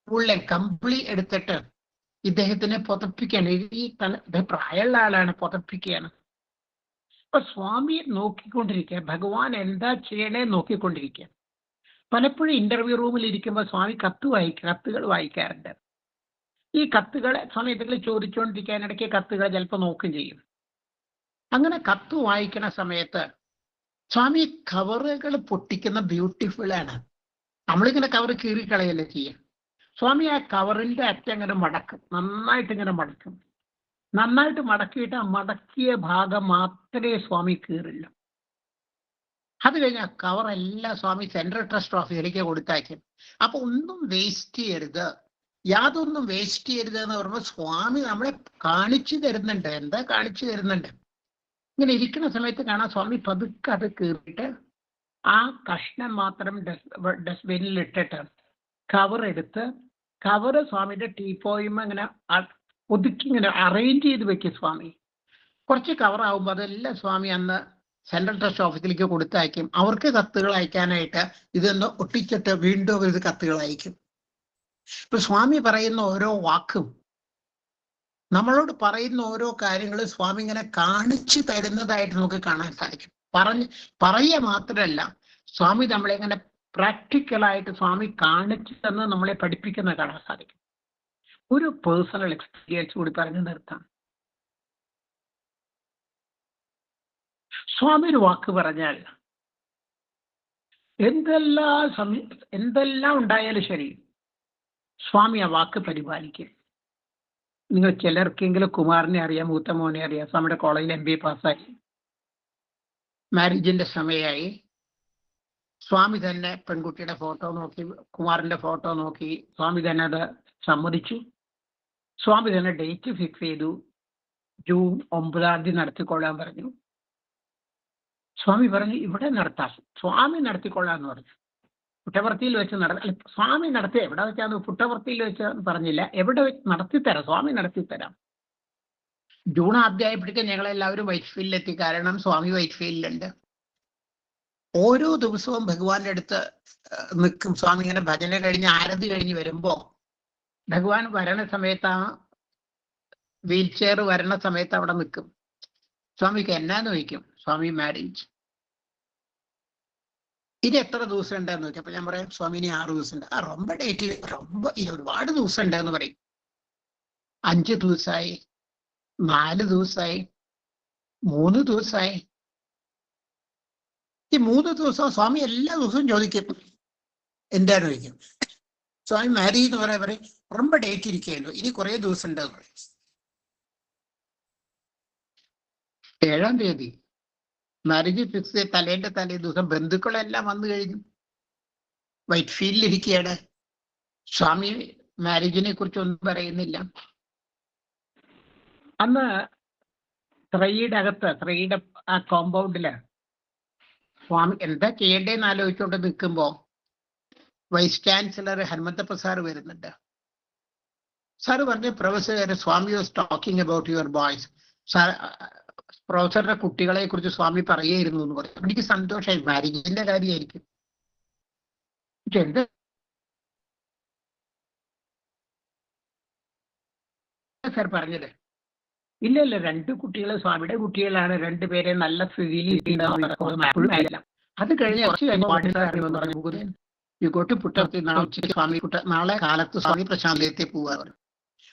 ഉള്ളൻ കമ്പിളി എടുത്തിട്ട് ഇദ്ദേഹത്തിനെ പുതപ്പിക്കുകയാണ്. പ്രായമുള്ള ആളാണ്, പുതപ്പിക്കുകയാണ്. അപ്പൊ സ്വാമിയെ നോക്കിക്കൊണ്ടിരിക്കുക, ഭഗവാൻ എന്താ ചെയ്യണേ നോക്കിക്കൊണ്ടിരിക്കുക. പലപ്പോഴും ഇന്റർവ്യൂ റൂമിൽ ഇരിക്കുമ്പോൾ സ്വാമി കത്തുകൾ വായിക്കാറുണ്ട്. ഈ കത്തുകളെ സ്വാമി എന്തെങ്കിലും ചോദിച്ചുകൊണ്ടിരിക്കാനിടയ്ക്ക് കത്തുകൾ ചിലപ്പോൾ നോക്കുകയും ചെയ്യും. അങ്ങനെ കത്ത് വായിക്കുന്ന സമയത്ത് സ്വാമി കവറുകൾ പൊട്ടിക്കുന്ന ബ്യൂട്ടിഫുൾ ആണ്. നമ്മളിങ്ങനെ കവർ കീറിക്കളയല്ലേ ചെയ്യും. സ്വാമി ആ കവറിന്റെ അറ്റം ഇങ്ങനെ മടക്കും, നന്നായിട്ട് മടക്കും. നന്നായിട്ട് മടക്കിയിട്ട് ആ മടക്കിയ ഭാഗം മാത്രമേ സ്വാമി കീറില്ല. അത് കഴിഞ്ഞ കവറെല്ലാം സ്വാമി സെൻട്രൽ ട്രസ്റ്റ് ഓഫീസിലേക്ക് കൊടുത്തയക്കും. അപ്പൊ ഒന്നും വേസ്റ്റ് ചെയ്യരുത്, യാതൊന്നും വേസ്റ്റ് ചെയ്യരുത് എന്ന് പറയുമ്പോൾ സ്വാമി നമ്മളെ കാണിച്ചു തരുന്നുണ്ട്. എന്താ കാണിച്ചു തരുന്നുണ്ട്? ഇങ്ങനെ ഇരിക്കുന്ന സമയത്ത് കാണാൻ സ്വാമി പതുക്കെ അത് കീറിയിട്ട് ആ കഷ്ണം മാത്രം ഡസ്റ്റ്ബിന്നിൽ ഇട്ടിട്ട് കവർ എടുത്ത് കവർ സ്വാമിയുടെ ടീപ്പോയും ഇങ്ങനെ ഒതുക്കി ഇങ്ങനെ അറേഞ്ച് ചെയ്ത് വെക്കും സ്വാമി. കുറച്ച് കവർ ആകുമ്പോൾ അതെല്ലാം സ്വാമി അന്ന് സെൻട്രൽ ട്രസ്റ്റ് ഓഫീസിലേക്ക് കൊടുത്തയക്കും. അവർക്ക് കത്തുകൾ അയക്കാനായിട്ട് ഇതൊന്ന് ഒട്ടിച്ചിട്ട് വീണ്ടും അവർ ഇത് കത്തുകൾ അയക്കും. ഇപ്പൊ സ്വാമി പറയുന്ന ഓരോ വാക്കും, നമ്മളോട് പറയുന്ന ഓരോ കാര്യങ്ങളും സ്വാമി ഇങ്ങനെ കാണിച്ചു തരുന്നതായിട്ട് നമുക്ക് കാണാൻ സാധിക്കും. പറയുക മാത്രമല്ല, സ്വാമി നമ്മളെ ഇങ്ങനെ പ്രാക്ടിക്കലായിട്ട് സ്വാമി കാണിച്ചു തന്ന് നമ്മളെ പഠിപ്പിക്കുന്ന കാണാൻ സാധിക്കും. ഒരു പേഴ്സണൽ എക്സ്പീരിയൻസ് കൂടി പറഞ്ഞു നിർത്താം. സ്വാമി ഒരു വാക്ക് പറഞ്ഞാൽ എന്തെല്ലാം ഉണ്ടായാലും ശരി, സ്വാമി ആ വാക്ക് പരിപാലിക്കും. നിങ്ങൾ ചിലർക്കെങ്കിലും കുമാറിനെ അറിയാം, മൂത്ത മോനെ അറിയാം. സ്വാമിയുടെ കോളേജിൽ MBA പാസ്സായി, മാരേജിന്റെ സമയമായി. സ്വാമി തന്നെ പെൺകുട്ടിയുടെ ഫോട്ടോ നോക്കി, കുമാറിന്റെ ഫോട്ടോ നോക്കി, സ്വാമി തന്നെ അത് സമ്മതിച്ചു. സ്വാമി തന്നെ ഡേറ്റ് ഫിക്സ് ചെയ്തു. ജൂൺ 9 നടത്തിക്കൊള്ളാൻ പറഞ്ഞു. സ്വാമി പറഞ്ഞു ഇവിടെ നടത്താം, സ്വാമി നടത്തിക്കൊള്ളാന്ന് പറഞ്ഞു. പുട്ടവർത്തിയിൽ വെച്ച് സ്വാമി നടത്തി, എവിടെ വെച്ചാന്ന് പുട്ടവർത്തിയിൽ വെച്ച് പറഞ്ഞില്ല, എവിടെ വെച്ച് നടത്തിത്തരാം, സ്വാമി നടത്തിത്തരാം. ജൂൺ ആദ്യമായപ്പോഴേക്കും ഞങ്ങളെല്ലാവരും വൈറ്റ്ഫീൽഡിലെത്തി. കാരണം സ്വാമി വൈറ്റ്ഫീൽഡിലുണ്ട്. ഓരോ ദിവസവും ഭഗവാന്റെ അടുത്ത് നിൽക്കും സ്വാമി. ഇങ്ങനെ ഭജന കഴിഞ്ഞ് ആരതി കഴിഞ്ഞ് വരുമ്പോ ഭഗവാൻ വരണ സമയത്ത്, ആ വീൽ ചെയർ വരണ സമയത്ത് അവിടെ നിൽക്കും. സ്വാമിക്ക് എന്നാന്ന് ചോദിക്കും. സ്വാമി മാരേജ്, ഇനി എത്ര ദിവസം ഉണ്ടെന്ന് ചോദിക്കും. അപ്പൊ ഞാൻ പറയാം സ്വാമി ഇനി 6 ദിവസം ഉണ്ട്. ரொம்ப ഡേറ്റ് ഒരുപാട് ദിവസം ഉണ്ടെന്ന് പറയും. 5 ദിവസമായി, 4 ദിവസമായി, 3 ദിവസമായി. ഈ 3 ദിവസം സ്വാമി എല്ലാ ദിവസവും ചോദിക്കും. എന്താന്ന് ചോദിക്കും. സ്വാമി മാരേജ് എന്ന് പറയാൻ പറയും ரொம்ப ഡേറ്റ് ഇരിക്കുകയല്ലോ, ഇനി കുറെ ദിവസം ഉണ്ടെന്ന് പറയും. 7-ാം തീയതി മാരേജ് ഫിക്സ് ചെയ്ത് തലേ ദിവസം ബന്ധുക്കളെല്ലാം വന്നു കഴിഞ്ഞു. വൈറ്റ്ഫീൽഡിൽ ഇരിക്കുകയാണ്. സ്വാമി മാരേജിനെ കുറിച്ച് ഒന്നും പറയുന്നില്ല. അന്ന് ത്രയുടെ അകത്ത്, ത്രയുടെ ആ കോമ്പൗണ്ടില് സ്വാമി എന്താ ചെയ്യേണ്ടതെന്ന് ആലോചിച്ചുകൊണ്ട് നിൽക്കുമ്പോ വൈസ് ചാൻസലർ ഹനുമന്തപ്പ സാറ് വരുന്നുണ്ട്. സാറ് പറഞ്ഞു, professor Swami was talking about your boys. പ്രൊഫസറുടെ കുട്ടികളെ കുറിച്ച് സ്വാമി പറയായിരുന്നു എന്ന് പറഞ്ഞു. എനിക്ക് സന്തോഷമായി. മാരേജിന്റെ കാര്യമായിരിക്കും. എന്ത് സാർ പറഞ്ഞത്? ഇല്ല 2 കുട്ടികൾ സ്വാമിയുടെ കുട്ടികളാണ്. 2 പേരെ നല്ല സ്ഥിതിയിൽ അത് കഴിഞ്ഞ് യുഗോട്ട് പുട്ടർത്തി നാളെ കാലത്ത് സ്വാമി പ്രശാന്തത്തെ പോവാറ്.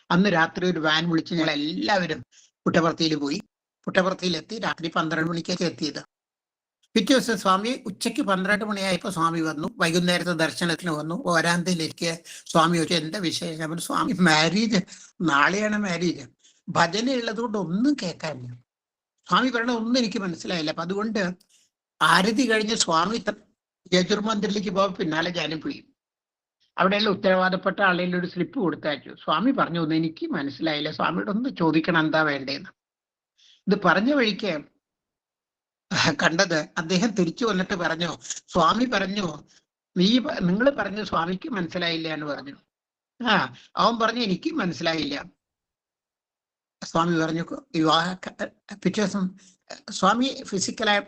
അന്ന് രാത്രി ഒരു വാൻ വിളിച്ച് ഞങ്ങൾ എല്ലാവരും പുട്ടപർത്തിയിൽ പോയി. പുട്ടപർത്തിയിലെത്തി. രാത്രി 12 മണിക്കൊക്കെ എത്തിയത്. പിറ്റേ ദിവസം സ്വാമി ഉച്ചയ്ക്ക് 12 മണിയായപ്പോൾ സ്വാമി വന്നു. വൈകുന്നേരത്തെ ദർശനത്തിന് വന്നു. വരാന്തയിലേക്ക് സ്വാമി ചോദിച്ചു എന്താ വിശേഷം? സ്വാമി മാരേജ്, നാളെയാണ് മാരേജ്. ഭജന ഉള്ളത് കൊണ്ട് ഒന്നും കേൾക്കാനില്ല. സ്വാമി പറയണ ഒന്നും എനിക്ക് മനസ്സിലായില്ല. അപ്പൊ അതുകൊണ്ട് ആരതി കഴിഞ്ഞ് സ്വാമി യജുർമന്ദിരിലേക്ക് പോകാൻ പിന്നാലെ ഞാനും പോയി. അവിടെയുള്ള ഉത്തരവാദപ്പെട്ട ആളുകളിൽ ഒരു സ്ലിപ്പ് കൊടുത്തയച്ചു. സ്വാമി പറഞ്ഞു ഒന്നും എനിക്ക് മനസ്സിലായില്ല, സ്വാമിയോട് ഒന്ന് ചോദിക്കണം എന്താ വേണ്ടതെന്ന്. ഇത് പറഞ്ഞ വഴിക്ക് കണ്ടത് അദ്ദേഹം തിരിച്ചു വന്നിട്ട് പറഞ്ഞു, സ്വാമി പറഞ്ഞു നിങ്ങൾ പറഞ്ഞു സ്വാമിക്ക് മനസ്സിലായില്ല എന്ന് പറഞ്ഞു. അവൻ പറഞ്ഞു എനിക്ക് മനസ്സിലായില്ല. സ്വാമി പറഞ്ഞു പിറ്റേ ദിവസം സ്വാമി ഫിസിക്കലായ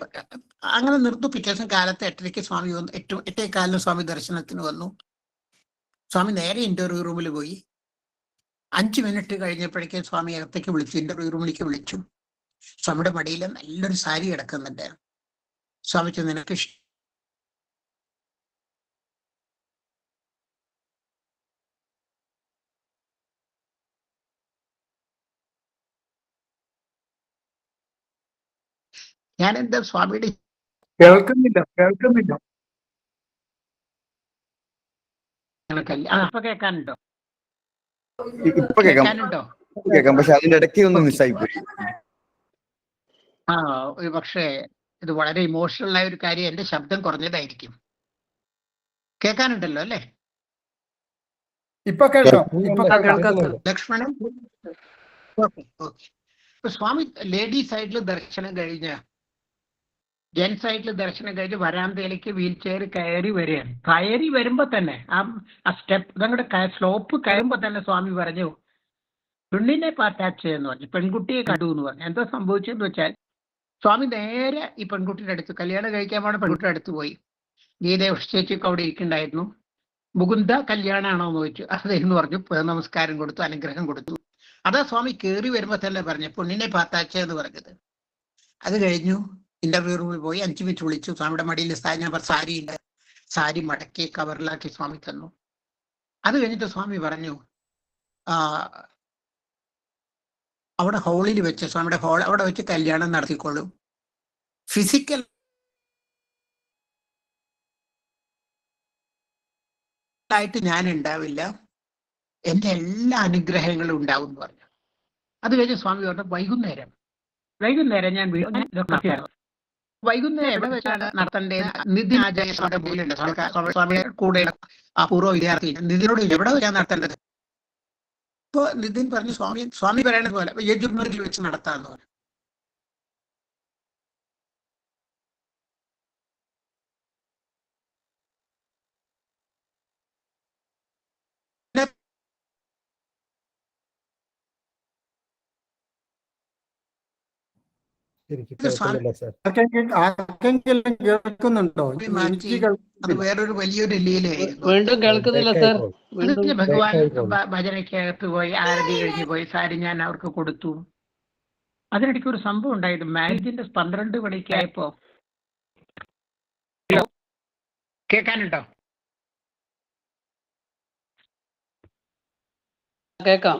അങ്ങനെ നിർത്തു. പിറ്റേ ദിവസം കാലത്ത് 8:30 സ്വാമി വന്നു. 8:15 സ്വാമി ദർശനത്തിന് വന്നു. സ്വാമി നേരെ ഇന്റർവ്യൂ റൂമിൽ പോയി. 5 മിനിറ്റ് കഴിഞ്ഞപ്പോഴേക്കും സ്വാമി അകത്തേക്ക് വിളിച്ചു, ഇന്റർവ്യൂ റൂമിലേക്ക് വിളിച്ചു. സ്വാമിയുടെ മടിയിൽ നല്ലൊരു സാരി കിടക്കുന്നുണ്ട്. സ്വാമിക്ക് നിനക്ക് ഞാൻ എന്താ സ്വാമിയുടെ കേൾക്കുന്നില്ല അപ്പൊ കേൾക്കാനുണ്ടോ? ഇപ്പൊ കേൾക്കാനുണ്ടോ? കേൾക്കാം, പക്ഷെ അതിന്റെ ഇടയ്ക്ക് ഒന്ന് മിസ്സായി പോയി. ഒരു പക്ഷേ ഇത് വളരെ ഇമോഷണൽ ആയ ഒരു കാര്യം. എന്റെ ശബ്ദം കുറഞ്ഞതായിരിക്കും. കേൾക്കാനുണ്ടല്ലോ അല്ലേ? ഇപ്പൊ കേൾക്കാം. ലക്ഷ്മണൻ ഓക്കെ. സ്വാമി ലേഡി സൈഡിൽ ദർശനം കഴിഞ്ഞ് ജെൻസ് ആയിട്ടുള്ള ദർശനം കഴിഞ്ഞ് വരാന്തയിലേക്ക് വീൽ ചെയർ കയറി വരികയാണ്. കയറി വരുമ്പോ തന്നെ ആ സ്റ്റെപ്പ് അതങ്ങോട്ട് സ്ലോപ്പ് കയറുമ്പോ തന്നെ സ്വാമി പറഞ്ഞു പെണ്ണിനെ പാറ്റാച്ച് ചെയ്യുന്നു പറഞ്ഞു, പെൺകുട്ടിയെ കണ്ടു എന്ന് പറഞ്ഞു. എന്താ സംഭവിച്ചെന്ന് വെച്ചാൽ സ്വാമി നേരെ ഈ പെൺകുട്ടിയുടെ അടുത്ത്, കല്യാണം കഴിക്കാൻ പാടെ പെൺകുട്ടിയുടെ അടുത്ത് പോയി. ഗീത ചേച്ചിയൊക്കെ അവിടെ ഇരിക്കണ്ടായിരുന്നു. മുകുന്ദ കല്യാണമാണോ എന്ന് ചോദിച്ചു. അതെന്ന് പറഞ്ഞു. നമസ്കാരം കൊടുത്തു, അനുഗ്രഹം കൊടുത്തു. അതാ സ്വാമി കയറി വരുമ്പോ തന്നെ പറഞ്ഞു പെണ്ണിനെ പാത്താച്ച എന്ന് പറഞ്ഞത്. അത് കഴിഞ്ഞു ഇന്റർവ്യൂ റൂമിൽ പോയി 5 മിനിറ്റ് വിളിച്ചു. സ്വാമിയുടെ മടിയിൽ സാരി ഉണ്ട്, സാരി മടക്കി കവറിലാക്കി സ്വാമി തന്നു. അത് കഴിഞ്ഞിട്ട് സ്വാമി പറഞ്ഞു അവിടെ ഹോളിൽ വെച്ച്, സ്വാമിയുടെ ഹോൾ അവിടെ വെച്ച് കല്യാണം നടത്തിക്കൊള്ളും. ഫിസിക്കൽ ആയിട്ട് ഞാൻ ഉണ്ടാവില്ല, എന്റെ എല്ലാ അനുഗ്രഹങ്ങളും ഉണ്ടാവും എന്ന് പറഞ്ഞു. അത് കഴിഞ്ഞ് സ്വാമി പറഞ്ഞു വൈകുന്നേരം ഞാൻ വൈകുന്നേരം എവിടെ വെച്ചാണ് നടത്തേണ്ടത്? നിതിൻ ആചാര്യ സ്വാമിയുടെ കൂടെ പൂർവ്വ വിദ്യാർത്ഥി നിതിനോട് എവിടെ വെച്ചാണ് നടത്തേണ്ടത്? ഇപ്പൊ നിതിൻ പറഞ്ഞു സ്വാമി പറയുന്നത് പോലെ യജുർമറിൽ വെച്ച് നടത്താന്ന് പറഞ്ഞു. ആർക്കെങ്കിലും കേൾക്കുന്നുണ്ടോ? അത് വേറൊരു വലിയൊരു ലീലയായിരുന്നു. വീണ്ടും കേൾക്കുന്നില്ല സാർ. ഭഗവാൻ ഭജനയ്ക്കകത്ത് പോയി ആരതി കഴിഞ്ഞ് പോയി സാരി ഞാൻ അവർക്ക് കൊടുത്തു. അതിനിടയ്ക്ക് ഒരു സംഭവം ഉണ്ടായത്. മാരേജിന്റെ 12 മണിക്കായപ്പോ കേൾക്കാനുണ്ടോ? കേൾക്കാം.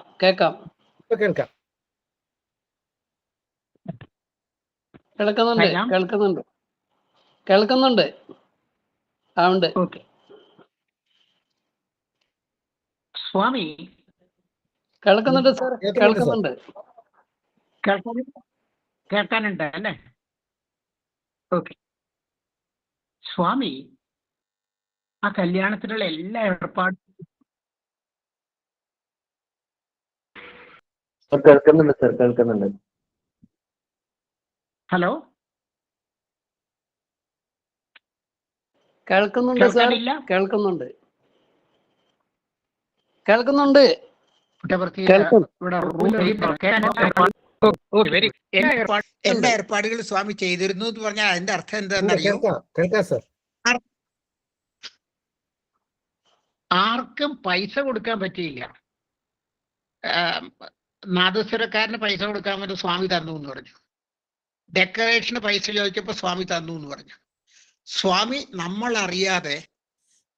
കേൾക്കുന്നുണ്ട്. ഓക്കെ. സ്വാമി കേൾക്കുന്നുണ്ട് സാർ. കേൾക്കാനുണ്ട് അല്ലേ? ഓക്കെ. സ്വാമി ആ കല്യാണത്തിനുള്ള എല്ലാ ഏർപ്പാടും കേൾക്കുന്നുണ്ട്. ഹലോ കേൾക്കുന്നുണ്ട് സാർ. കേൾക്കുന്നുണ്ട്. എല്ലാ ഏർപ്പാടുകളും സ്വാമി ചെയ്തിരുന്നു എന്ന് പറഞ്ഞാൽ അതിന്റെ അർത്ഥം എന്താണെന്നറിയോ? ആർക്കും പൈസ കൊടുക്കാൻ പറ്റിയില്ല. നാദസ്വരക്കാരന് പൈസ കൊടുക്കാൻ വേണ്ടി സ്വാമി തന്നു എന്ന് പറഞ്ഞു. ഡെക്കറേഷന് പൈസ ചോദിച്ചപ്പോ സ്വാമി തന്നു എന്ന് പറഞ്ഞു. സ്വാമി നമ്മൾ അറിയാതെ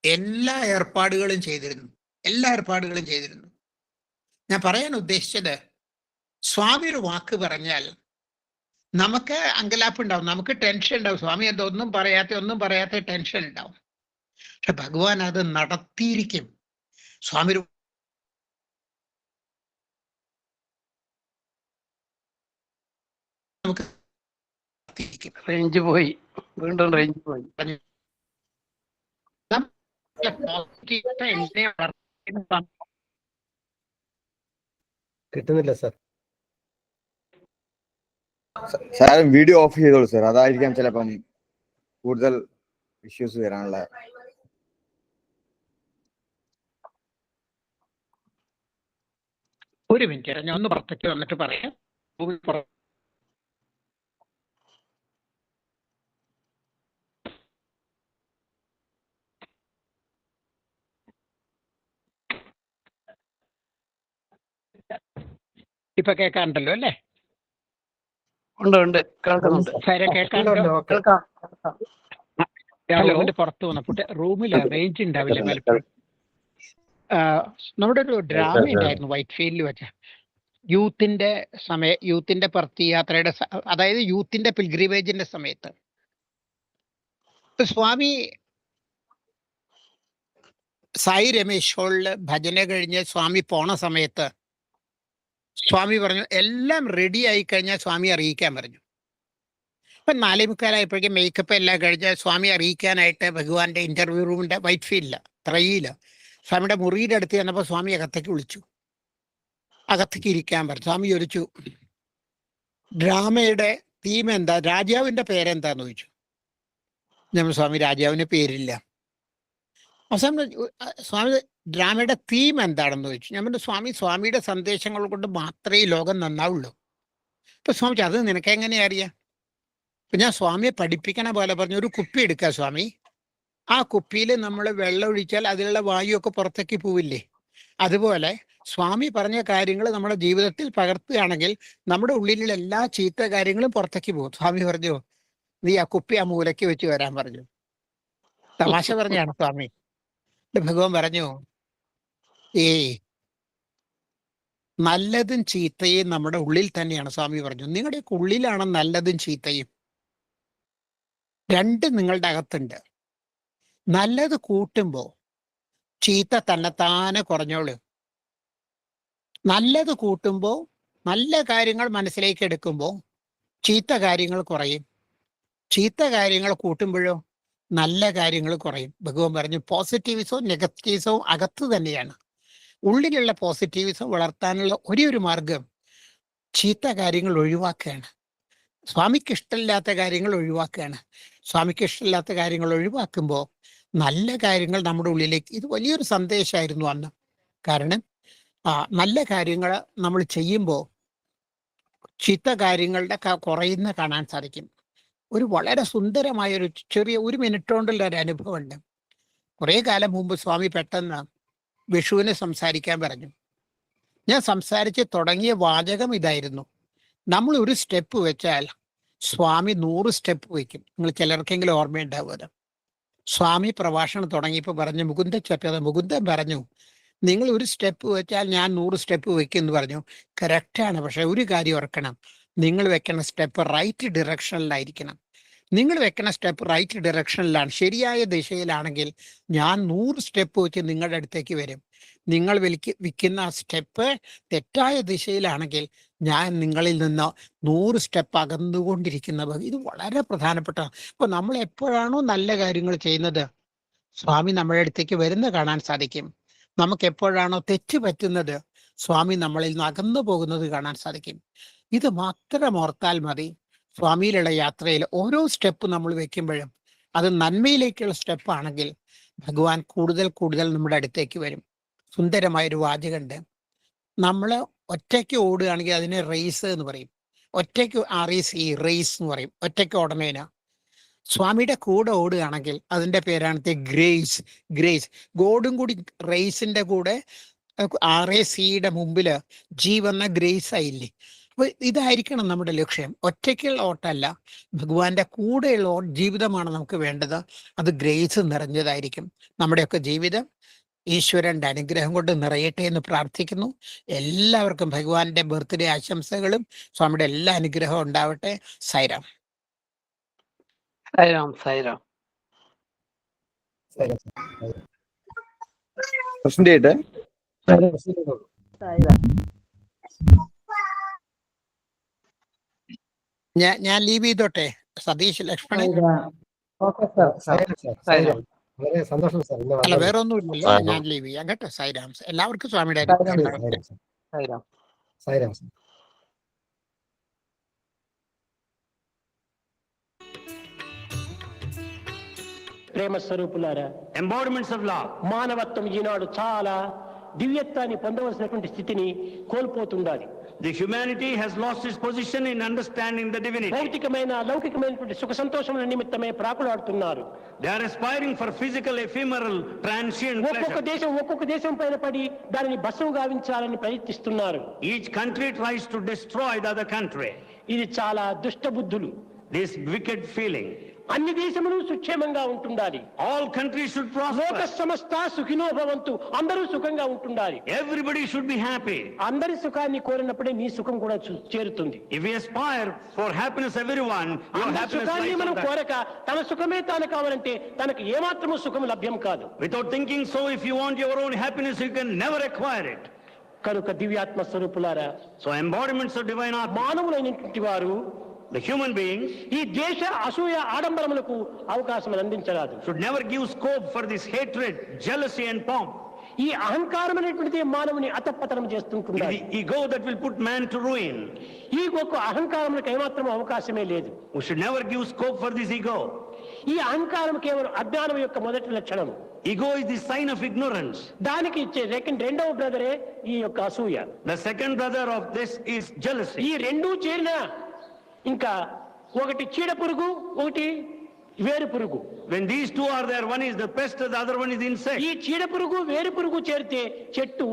എല്ലാ ഏർപ്പാടുകളും ചെയ്തിരുന്നു. ഞാൻ പറയാൻ ഉദ്ദേശിച്ചത്, സ്വാമി ഒരു വാക്ക് പറഞ്ഞാൽ നമുക്ക് അങ്കലാപ്പ് ഉണ്ടാവും, നമുക്ക് ടെൻഷൻ ഉണ്ടാവും. സ്വാമി ഒന്നും പറയാത്ത ടെൻഷൻ ഉണ്ടാവും. പക്ഷെ ഭഗവാൻ അത് നടത്തിയിരിക്കും. സ്വാമി നമുക്ക് റേഞ്ച് പോയി. കിട്ടുന്നില്ല സാർ. സാർ വീഡിയോ ഓഫ് ചെയ്തോളൂ സാർ. അതായിരിക്കാം ചിലപ്പം കൂടുതൽ ഇഷ്യൂസ് വരാനുള്ള. ഒരു മിനിറ്റ്, ഞാൻ ഒന്ന് പുറത്തേക്ക് വന്നിട്ട് പറയാം. ഇപ്പൊ കേൾക്കാറുണ്ടല്ലോ അല്ലേ? ഉണ്ട്. കേൾക്കുന്നുണ്ട്. റൂമിന്റെ പുറത്ത് വന്നപ്പോൾ റൂമിൽ റേഞ്ച് ഉണ്ടാവില്ല പലപ്പോഴും. നമ്മുടെ ഒരു ഡ്രാമ ഉണ്ടായിരുന്നു വൈറ്റ് ഫീൽഡിൽ വെച്ച യൂത്തിന്റെ പ്രതി യാത്രയുടെ, അതായത് യൂത്തിന്റെ പിൽഗ്രിമേജിന്റെ സമയത്ത് സ്വാമി സായി രമേശ് ഹോളില് ഭജന കഴിഞ്ഞ് സ്വാമി പോണ സമയത്ത് സ്വാമി പറഞ്ഞു എല്ലാം റെഡി ആയി കഴിഞ്ഞാൽ സ്വാമി അറിയിക്കാൻ പറഞ്ഞു. അപ്പൊ 4:45 മേക്കപ്പ് എല്ലാം കഴിഞ്ഞ് സ്വാമി അറിയിക്കാനായിട്ട് ഭഗവാന്റെ ഇന്റർവ്യൂ റൂമിന്റെ വൈറ്റ് ഫീൽഡില് ത്രയില് സ്വാമിയുടെ മുറിയുടെ അടുത്ത് ചെന്നപ്പോൾ സ്വാമി അകത്തേക്ക് വിളിച്ചു. അകത്തേക്ക് ഇരിക്കാൻ പറഞ്ഞു. സ്വാമി ചോദിച്ചു ഡ്രാമയുടെ തീം എന്താ, രാജാവിന്റെ പേരെന്താന്ന് ചോദിച്ചു. നമ്മൾ സ്വാമി രാജാവിന് പേരില്ല. അവസാനം സ്വാമി ഡ്രാമയുടെ തീം എന്താണെന്ന് ചോദിച്ചു. ഞാൻ പറഞ്ഞു സ്വാമിയുടെ സന്ദേശങ്ങൾ കൊണ്ട് മാത്രമേ ഈ ലോകം നന്നാവുള്ളൂ. ഇപ്പൊ സ്വാമി അത് നിനക്ക് എങ്ങനെ അറിയാം? ഇപ്പൊ ഞാൻ സ്വാമിയെ പഠിപ്പിക്കണ പോലെ പറഞ്ഞു, ഒരു കുപ്പി എടുക്കുക സ്വാമി, ആ കുപ്പിയിൽ നമ്മൾ വെള്ളം ഒഴിച്ചാൽ അതിലുള്ള വായുവൊക്കെ പുറത്തേക്ക് പോവില്ലേ? അതുപോലെ സ്വാമി പറഞ്ഞ കാര്യങ്ങൾ നമ്മുടെ ജീവിതത്തിൽ പകർത്തുകയാണെങ്കിൽ നമ്മുടെ ഉള്ളിലുള്ള എല്ലാ ചീത്ത കാര്യങ്ങളും പുറത്തേക്ക് പോകും. സ്വാമി പറഞ്ഞു, നീ ആ കുപ്പി ആ മൂലയ്ക്ക് വെച്ച് വരാൻ പറഞ്ഞു. തമാശ പറഞ്ഞാണ് സ്വാമി. ഭഗവാൻ പറഞ്ഞു, നല്ലതും ചീത്തയും നമ്മുടെ ഉള്ളിൽ തന്നെയാണ്. സ്വാമി പറഞ്ഞു, നിങ്ങളുടെ ഉള്ളിലാണ് നല്ലതും ചീത്തയും. രണ്ട് നിങ്ങളുടെ അകത്തുണ്ട്. നല്ലത് കൂട്ടുമ്പോ ചീത്ത തന്നെത്താനെ കുറഞ്ഞോളൂ. നല്ലത് കൂട്ടുമ്പോ, നല്ല കാര്യങ്ങൾ മനസ്സിലേക്ക് എടുക്കുമ്പോൾ ചീത്ത കാര്യങ്ങൾ കുറയും. ചീത്ത കാര്യങ്ങൾ കൂട്ടുമ്പോഴോ നല്ല കാര്യങ്ങൾ കുറയും. ഭഗവാൻ പറഞ്ഞു, പോസിറ്റീവിസവും നെഗറ്റീവ്സവും അകത്ത് തന്നെയാണ്. ഉള്ളിലുള്ള പോസിറ്റീവിസം വളർത്താനുള്ള ഒരു മാർഗം ചീത്ത കാര്യങ്ങൾ ഒഴിവാക്കുകയാണ്. സ്വാമിക്ക് ഇഷ്ടമില്ലാത്ത കാര്യങ്ങൾ ഒഴിവാക്കുകയാണ്. സ്വാമിക്ക് ഇഷ്ടമില്ലാത്ത കാര്യങ്ങൾ ഒഴിവാക്കുമ്പോൾ നല്ല കാര്യങ്ങൾ നമ്മുടെ ഉള്ളിലേക്ക്, ഇത് വലിയൊരു സന്ദേശമായിരുന്നു അന്ന്. കാരണം നല്ല കാര്യങ്ങൾ നമ്മൾ ചെയ്യുമ്പോൾ ചീത്ത കാര്യങ്ങളുടെ കുറയുന്ന കാണാൻ സാധിക്കും. ഒരു വളരെ സുന്ദരമായ ഒരു ചെറിയ 1 മിനിറ്റ് കൊണ്ടുള്ള ഒരു അനുഭവമുണ്ട്. കുറേ കാലം മുമ്പ് സ്വാമി പെട്ടെന്ന് വിഷുവിന് സംസാരിക്കാൻ പറഞ്ഞു. ഞാൻ സംസാരിച്ച് തുടങ്ങിയ വാചകം ഇതായിരുന്നു, നമ്മൾ ഒരു സ്റ്റെപ്പ് വെച്ചാൽ സ്വാമി 100 സ്റ്റെപ്പ് വയ്ക്കും. നിങ്ങൾ ചിലർക്കെങ്കിലും ഓർമ്മയുണ്ടാവുമല്ലോ. സ്വാമി പ്രഭാഷണം തുടങ്ങിയപ്പോൾ പറഞ്ഞു, മുകുന്ദൻ പറഞ്ഞു, നിങ്ങൾ ഒരു സ്റ്റെപ്പ് വെച്ചാൽ ഞാൻ 100 സ്റ്റെപ്പ് വയ്ക്കും എന്ന് പറഞ്ഞു. കറക്റ്റാണ്. പക്ഷെ ഒരു കാര്യം ഓർക്കണം, നിങ്ങൾ വെക്കുന്ന സ്റ്റെപ്പ് റൈറ്റ് ഡിറക്ഷനിലായിരിക്കണം. നിങ്ങൾ വെക്കുന്ന സ്റ്റെപ്പ് റൈറ്റ് ഡിറക്ഷനിലാണ്, ശരിയായ ദിശയിലാണെങ്കിൽ ഞാൻ 100 സ്റ്റെപ്പ് വെച്ച് നിങ്ങളുടെ അടുത്തേക്ക് വരും. നിങ്ങൾ വിൽക്കുന്ന സ്റ്റെപ്പ് തെറ്റായ ദിശയിലാണെങ്കിൽ ഞാൻ നിങ്ങളിൽ നിന്ന് 100 സ്റ്റെപ്പ് അകന്നുകൊണ്ടിരിക്കുന്നത്. ഇത് വളരെ പ്രധാനപ്പെട്ടതാണ്. ഇപ്പൊ നമ്മൾ എപ്പോഴാണോ നല്ല കാര്യങ്ങൾ ചെയ്യുന്നത്, സ്വാമി നമ്മുടെ അടുത്തേക്ക് വരുന്ന കാണാൻ സാധിക്കും. നമുക്ക് എപ്പോഴാണോ തെറ്റ് പറ്റുന്നത്, സ്വാമി നമ്മളിൽ നിന്ന് അകന്നു പോകുന്നത് കാണാൻ സാധിക്കും. ഇത് മാത്രം ഓർത്താൽ മതി. സ്വാമിയിലുള്ള യാത്രയിൽ ഓരോ സ്റ്റെപ്പ് നമ്മൾ വെക്കുമ്പോഴും അത് നന്മയിലേക്കുള്ള സ്റ്റെപ്പ് ആണെങ്കിൽ ഭഗവാൻ കൂടുതൽ കൂടുതൽ നമ്മുടെ അടുത്തേക്ക് വരും. സുന്ദരമായൊരു വാചകമുണ്ട്, നമ്മൾ ഒറ്റയ്ക്ക് ഓടുകയാണെങ്കിൽ അതിനെ റേസ് എന്ന് പറയും. ഒറ്റയ്ക്ക് REC റേസ് എന്ന് പറയും, ഒറ്റയ്ക്ക് ഓടണേന. സ്വാമിയുടെ കൂടെ ഓടുകയാണെങ്കിൽ അതിൻ്റെ പേരാണ് ഗ്രേസ്. ഗോഡും കൂടി റേസിന്റെ കൂടെ RACയുടെ മുമ്പിൽ ജീവന്ന ഗ്രേസ് ആയില്ലേ? അപ്പൊ ഇതായിരിക്കണം നമ്മുടെ ലക്ഷ്യം. ഒറ്റയ്ക്കുള്ള ഓട്ടമല്ല, ഭഗവാന്റെ കൂടെയുള്ള ജീവിതമാണ് നമുക്ക് വേണ്ടത്. അത് ഗ്രേസ് നിറഞ്ഞതായിരിക്കും. നമ്മുടെയൊക്കെ ജീവിതം ഈശ്വരന്റെ അനുഗ്രഹം കൊണ്ട് നിറയട്ടെ എന്ന് പ്രാർത്ഥിക്കുന്നു. എല്ലാവർക്കും ഭഗവാന്റെ ബർത്ത്ഡേ ആശംസകളും സ്വാമിയുടെ എല്ലാ അനുഗ്രഹവും ഉണ്ടാവട്ടെ. സൈറാം. സൈറാം. സൈറാം. പ്രസന്റ് ചെയ്തിട്ട് ഞാൻ ലീവ് ചെയ്തോട്ടെ. സതീഷ് ലക്ഷ്മണൻ. വളരെ സന്തോഷം സാർ. അല്ല, വേറെ ഒന്നുമില്ലല്ലോ, ഞാൻ ലീവ് ചെയ്യാം കേട്ടോ. സൈറാം. എല്ലാവർക്കും സ്വാമിയുടെ അനുഗ്രഹം ഉണ്ടാവട്ടെ. സൈറാം. സൈറാം. ప్రేమ స్వరూపులారా, ఎంబోడిమెంట్స్ ఆఫ్ లా, మానవత్వం ఈనాడు చాలా దివ్యత్వాన్ని పొందవలసినటువంటి స్థితిని కోల్పోతుండాలి. The humanity has lost its position in understanding the divinity. భౌతికమైన లౌకికమైనటువంటి సుఖ సంతోషముల నిమిత్తమే ప్రాకులాడుతున్నారు. They are aspiring for physical, ephemeral, transient pleasure. ఒక్కొక్క దేశం పైన పడి దానిని భస్మం గావించాలని ప్రయత్నిస్తున్నారు. Each country tries to destroy the other country. ఇది చాలా దుష్ట బుద్ధులు. This wicked feeling. అన్ని దేశములు సుక్షేమంగా ఉంటుండాలి. All countries should prosper. లోక సమస్త సుఖినో భవంతు, అందరూ సుఖంగా ఉంటుండాలి. Everybody should be happy. అందరి సుఖాన్ని కోరినప్పుడే నీ సుఖం కూడా చేరుతుంది. If we aspire for happiness everyone, your happiness సుఖాన్ని lies మనం on that. కోరక తన సుఖమే తాను కావాలంటే తనకు ఏమాత్రము సుఖం లభ్యం కాదు. Without thinking so, if you want your own happiness, you can never acquire it. కనుక దివ్యాత్మ స్వరూపులారా, So embodiments of divine atma, మానవులైనటువంటి వారు the human beings, ఈ దేశ అసూయ ఆడంబరములకు అవకాశం అందించరాదు. should never give scope for this hatred, jealousy and pomp. ఈ అహంకారం అనేటువంటిది మానవుని అతపతనం చేస్తుంటుంది. The ego that will put man to ruin. ఈ ఒక్క అహంకారములకు ఏమాత్రం అవకాశమే లేదు. We should never give scope for this ego. ఈ అహంకారం కేవలం అజ్ఞానం యొక్క మొదటి లక్షణం. Ego is the sign of ignorance. దానికి ఇచ్చే రెండవ బ్రదరే ఈ యొక్క అసూయ. The second brother of this is jealousy. ఈ రెండూ చేరిన ఇంకా ఒకటి చీడ పురుగు, ఒకటి వేరు పురుగు. When these two are there, one is the pest, the other one is the insect. ఈ చీడ పురుగు వేరు పురుగు చేరితే చెట్టు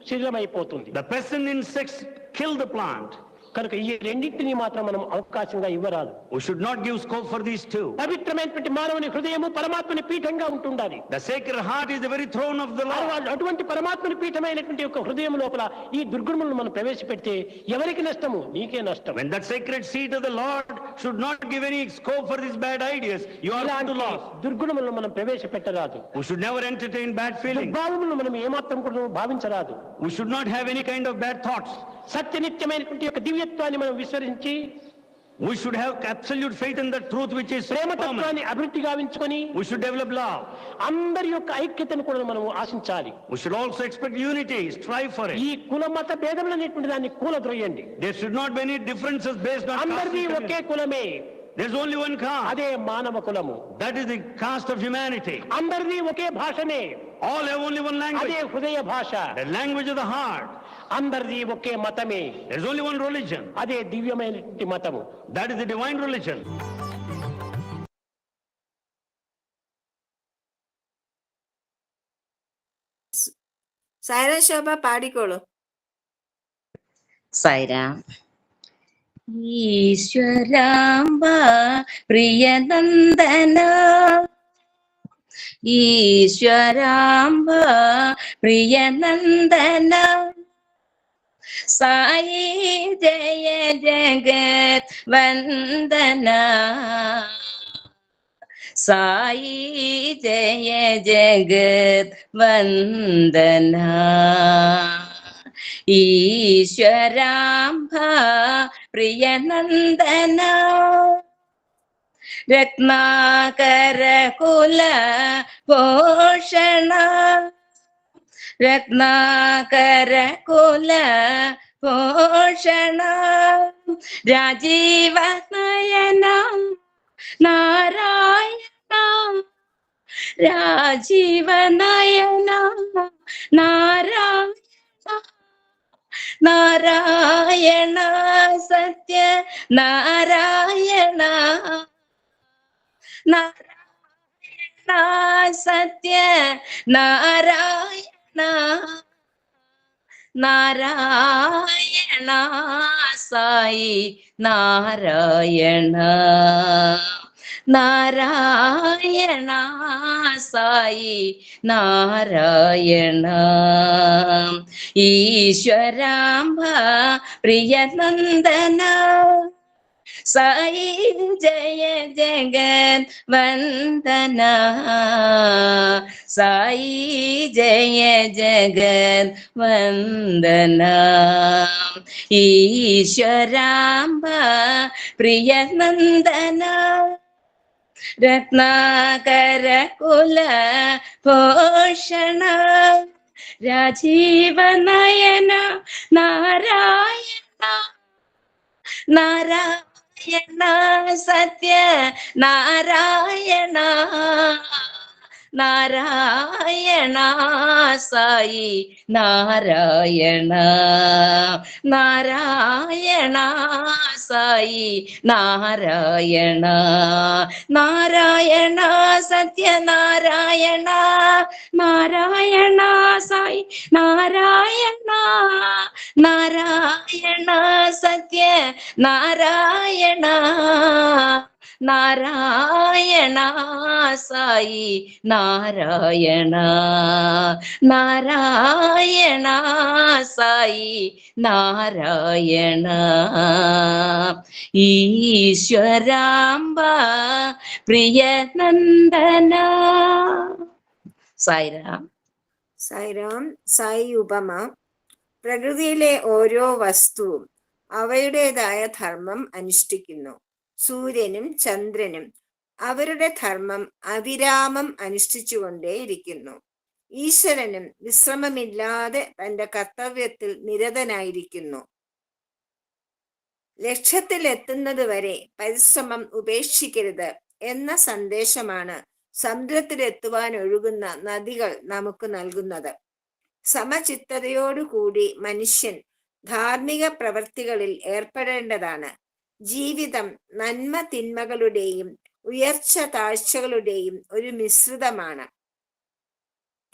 శిథిలమైపోతుంది. The pest and insects kill the plant. కనుక ఈ రెండింటిని మాత్రం మనం అవకాశంగా ఇవ్వరాదు. We should not give scope for these two. పవిత్రమైనటువంటి మానవుని హృదయము పరమాత్మని పీఠంగా ఉంటుండాలి. The sacred heart is the very throne of the Lord. అటువంటి పరమాత్మని పీఠమైనటువంటి యొక్క హృదయం లోపల ఈ దుర్గుణములను మనం ప్రవేశపెడితే ఎవరికి నష్టము? నీకే నష్టం. When that sacred seat of the Lord should not give any scope for these bad ideas, you are going to lose. దుర్గుణములను మనం ప్రవేశపెట్టరాదు. We should never entertain bad feelings. దుర్భావములను మనం ఏమాత్రం కూడా భావించరాదు. We should not have any kind of bad thoughts. సత్యనిత్యమైనటువంటి యొక్క దివ్యత్వాన్ని మనం విస్మరించి We should have absolute faith in the truth which is ప్రేమతత్వాన్ని permanent. అభివృద్ధి గావించుకొని We should develop love. అందరి యొక్క ఐక్యతను కూడా మనం ఆశించాలి. We should also expect unity, strive for ఈ it. కుల మత భేదములు అనేటువంటి దాన్ని కూలద్రోయండి. There should not be any differences based on caste. అందరిది and ఒకే community. కులమే. There's only one caste. అదే మానవ కులము. That is the caste of humanity. అందరిది ఒకే భాషనే. All have only one అదే language. హృదయ భాష. The language of the heart. అందరిది ఒకే మతమే. There's only one religion. అదే దివ్యమైనటువంటి మతము. That is the divine religion. Saira ശോഭ പാടിക്കോളൂ. സൈറാം. ഈശ്വരാംബ പ്രിയനന്ദന, ഈശ്വരാംബ പ്രിയനന്ദന, സായി ജയ ജഗത് വന്ദന, സായി ജയ ജഗത് വന്ദന, ഈശ്വരാംബ പ്രിയനന്ദന, രത്നാകര കുല ഭൂഷണ, രത്നാകര കുല ഭൂഷണ, രാജീവ നയന നാരായണ, രാജീവ നയന നാരായണ, നാരായണ സത്യ നാരായണ, നാരായണ സത്യ നാരായണ, നാരായണ സായി നാരായണ, നാരായണ സായി നാരായണ, ഈശ്വരാംബ പ്രിയനന്ദന, സായി ജയ ജഗത് വന്ദന, സായി ജയ ജഗത് വന്ദന, ഈശ്വരാംബ പ്രിയനന്ദന, രത്നാകര കുല ഭൂഷണ, രാജീവ നയന നാരായണ, നാരായണ സത്യ നാരായണ, നാരായണ സായി നാരായണ, നാരായണ സായി നാരായണ, നാരായണ സത്യനാരായണ, നാരായണ സായി നാരായണ, നാരായണ സത്യ നാരായണ, നാരായണ സായി നാരായണ, നാരായണ സായി നാരായണ, ഈശ്വരാംബ പ്രിയനന്ദന. സായിരാം. സായിരാം. സായി ഉപമ. പ്രകൃതിയിലെ ഓരോ വസ്തുവും അവയുടേതായ ധർമ്മം അനുഷ്ഠിക്കുന്നു. സൂര്യനും ചന്ദ്രനും അവരുടെ ധർമ്മം അവിരാമം അനുഷ്ഠിച്ചുകൊണ്ടേയിരിക്കുന്നു. ഈശ്വരനും വിശ്രമമില്ലാതെ തന്റെ കർത്തവ്യത്തിൽ നിരതനായിരിക്കുന്നു. ലക്ഷ്യത്തിലെത്തുന്നത് വരെ പരിശ്രമം ഉപേക്ഷിക്കരുത് എന്ന സന്ദേശമാണ് സമുദ്രത്തിലെത്തുവാൻ ഒഴുകുന്ന നദികൾ നമുക്ക് നൽകുന്നത്. സമചിത്തതയോടുകൂടി മനുഷ്യൻ ധാർമ്മിക പ്രവൃത്തികളിൽ ഏർപ്പെടേണ്ടതാണ്. ജീവിതം നന്മ തിന്മകളുടെയും ഉയർച്ച താഴ്ചകളുടെയും ഒരു മിശ്രിതമാണ്.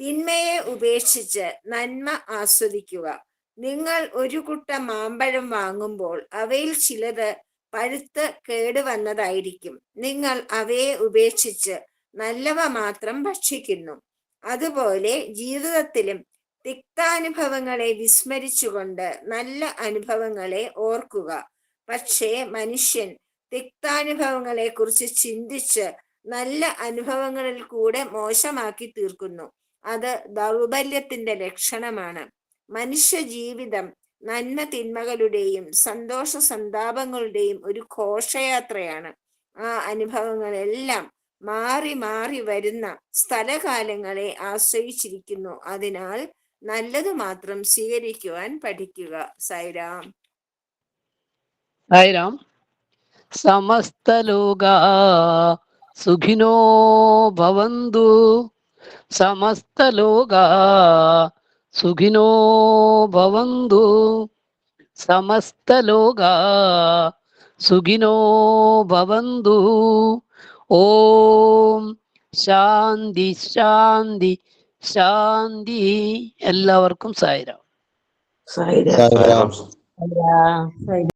തിന്മയെ ഉപേക്ഷിച്ച് നന്മ ആസ്വദിക്കുക. നിങ്ങൾ ഒരു കുട്ട മാമ്പഴം വാങ്ങുമ്പോൾ അവയിൽ ചിലത് പഴുത്ത് കേടുവന്നതായിരിക്കും. നിങ്ങൾ അവയെ ഉപേക്ഷിച്ച് നല്ലവ മാത്രം ഭക്ഷിക്കുന്നു. അതുപോലെ ജീവിതത്തിലും തിക്താനുഭവങ്ങളെ വിസ്മരിച്ചുകൊണ്ട് നല്ല അനുഭവങ്ങളെ ഓർക്കുക. പക്ഷേ മനുഷ്യൻ തിക്താനുഭവങ്ങളെ കുറിച്ച് ചിന്തിച്ച് നല്ല അനുഭവങ്ങളിൽ കൂടെ മോശമാക്കി തീർക്കുന്നു. അത് ദൗർബല്യത്തിന്റെ ലക്ഷണമാണ്. മനുഷ്യ ജീവിതം നന്മ തിന്മകളുടെയും സന്തോഷ സന്താപങ്ങളുടെയും ഒരു ഘോഷയാത്രയാണ്. ആ അനുഭവങ്ങളെല്ലാം മാറി മാറി വരുന്ന സ്ഥലകാലങ്ങളെ ആശ്രയിച്ചിരിക്കുന്നു. അതിനാൽ നല്ലത് മാത്രം സ്വീകരിക്കുവാൻ പഠിക്കുക. സായിരാം. സായിരാം. സമസ്തലോകാ സുഖിനോ ഭവന്തു. സമസ്തലോകാ സുഖിനോ ഭവന്തു. സമസ്തലോകാ സുഖിനോ ഭവന്തു. ഓം ശാന്തി ശാന്തി ശാന്തി. എല്ലാവർക്കും സായിരാം. സായിരാം.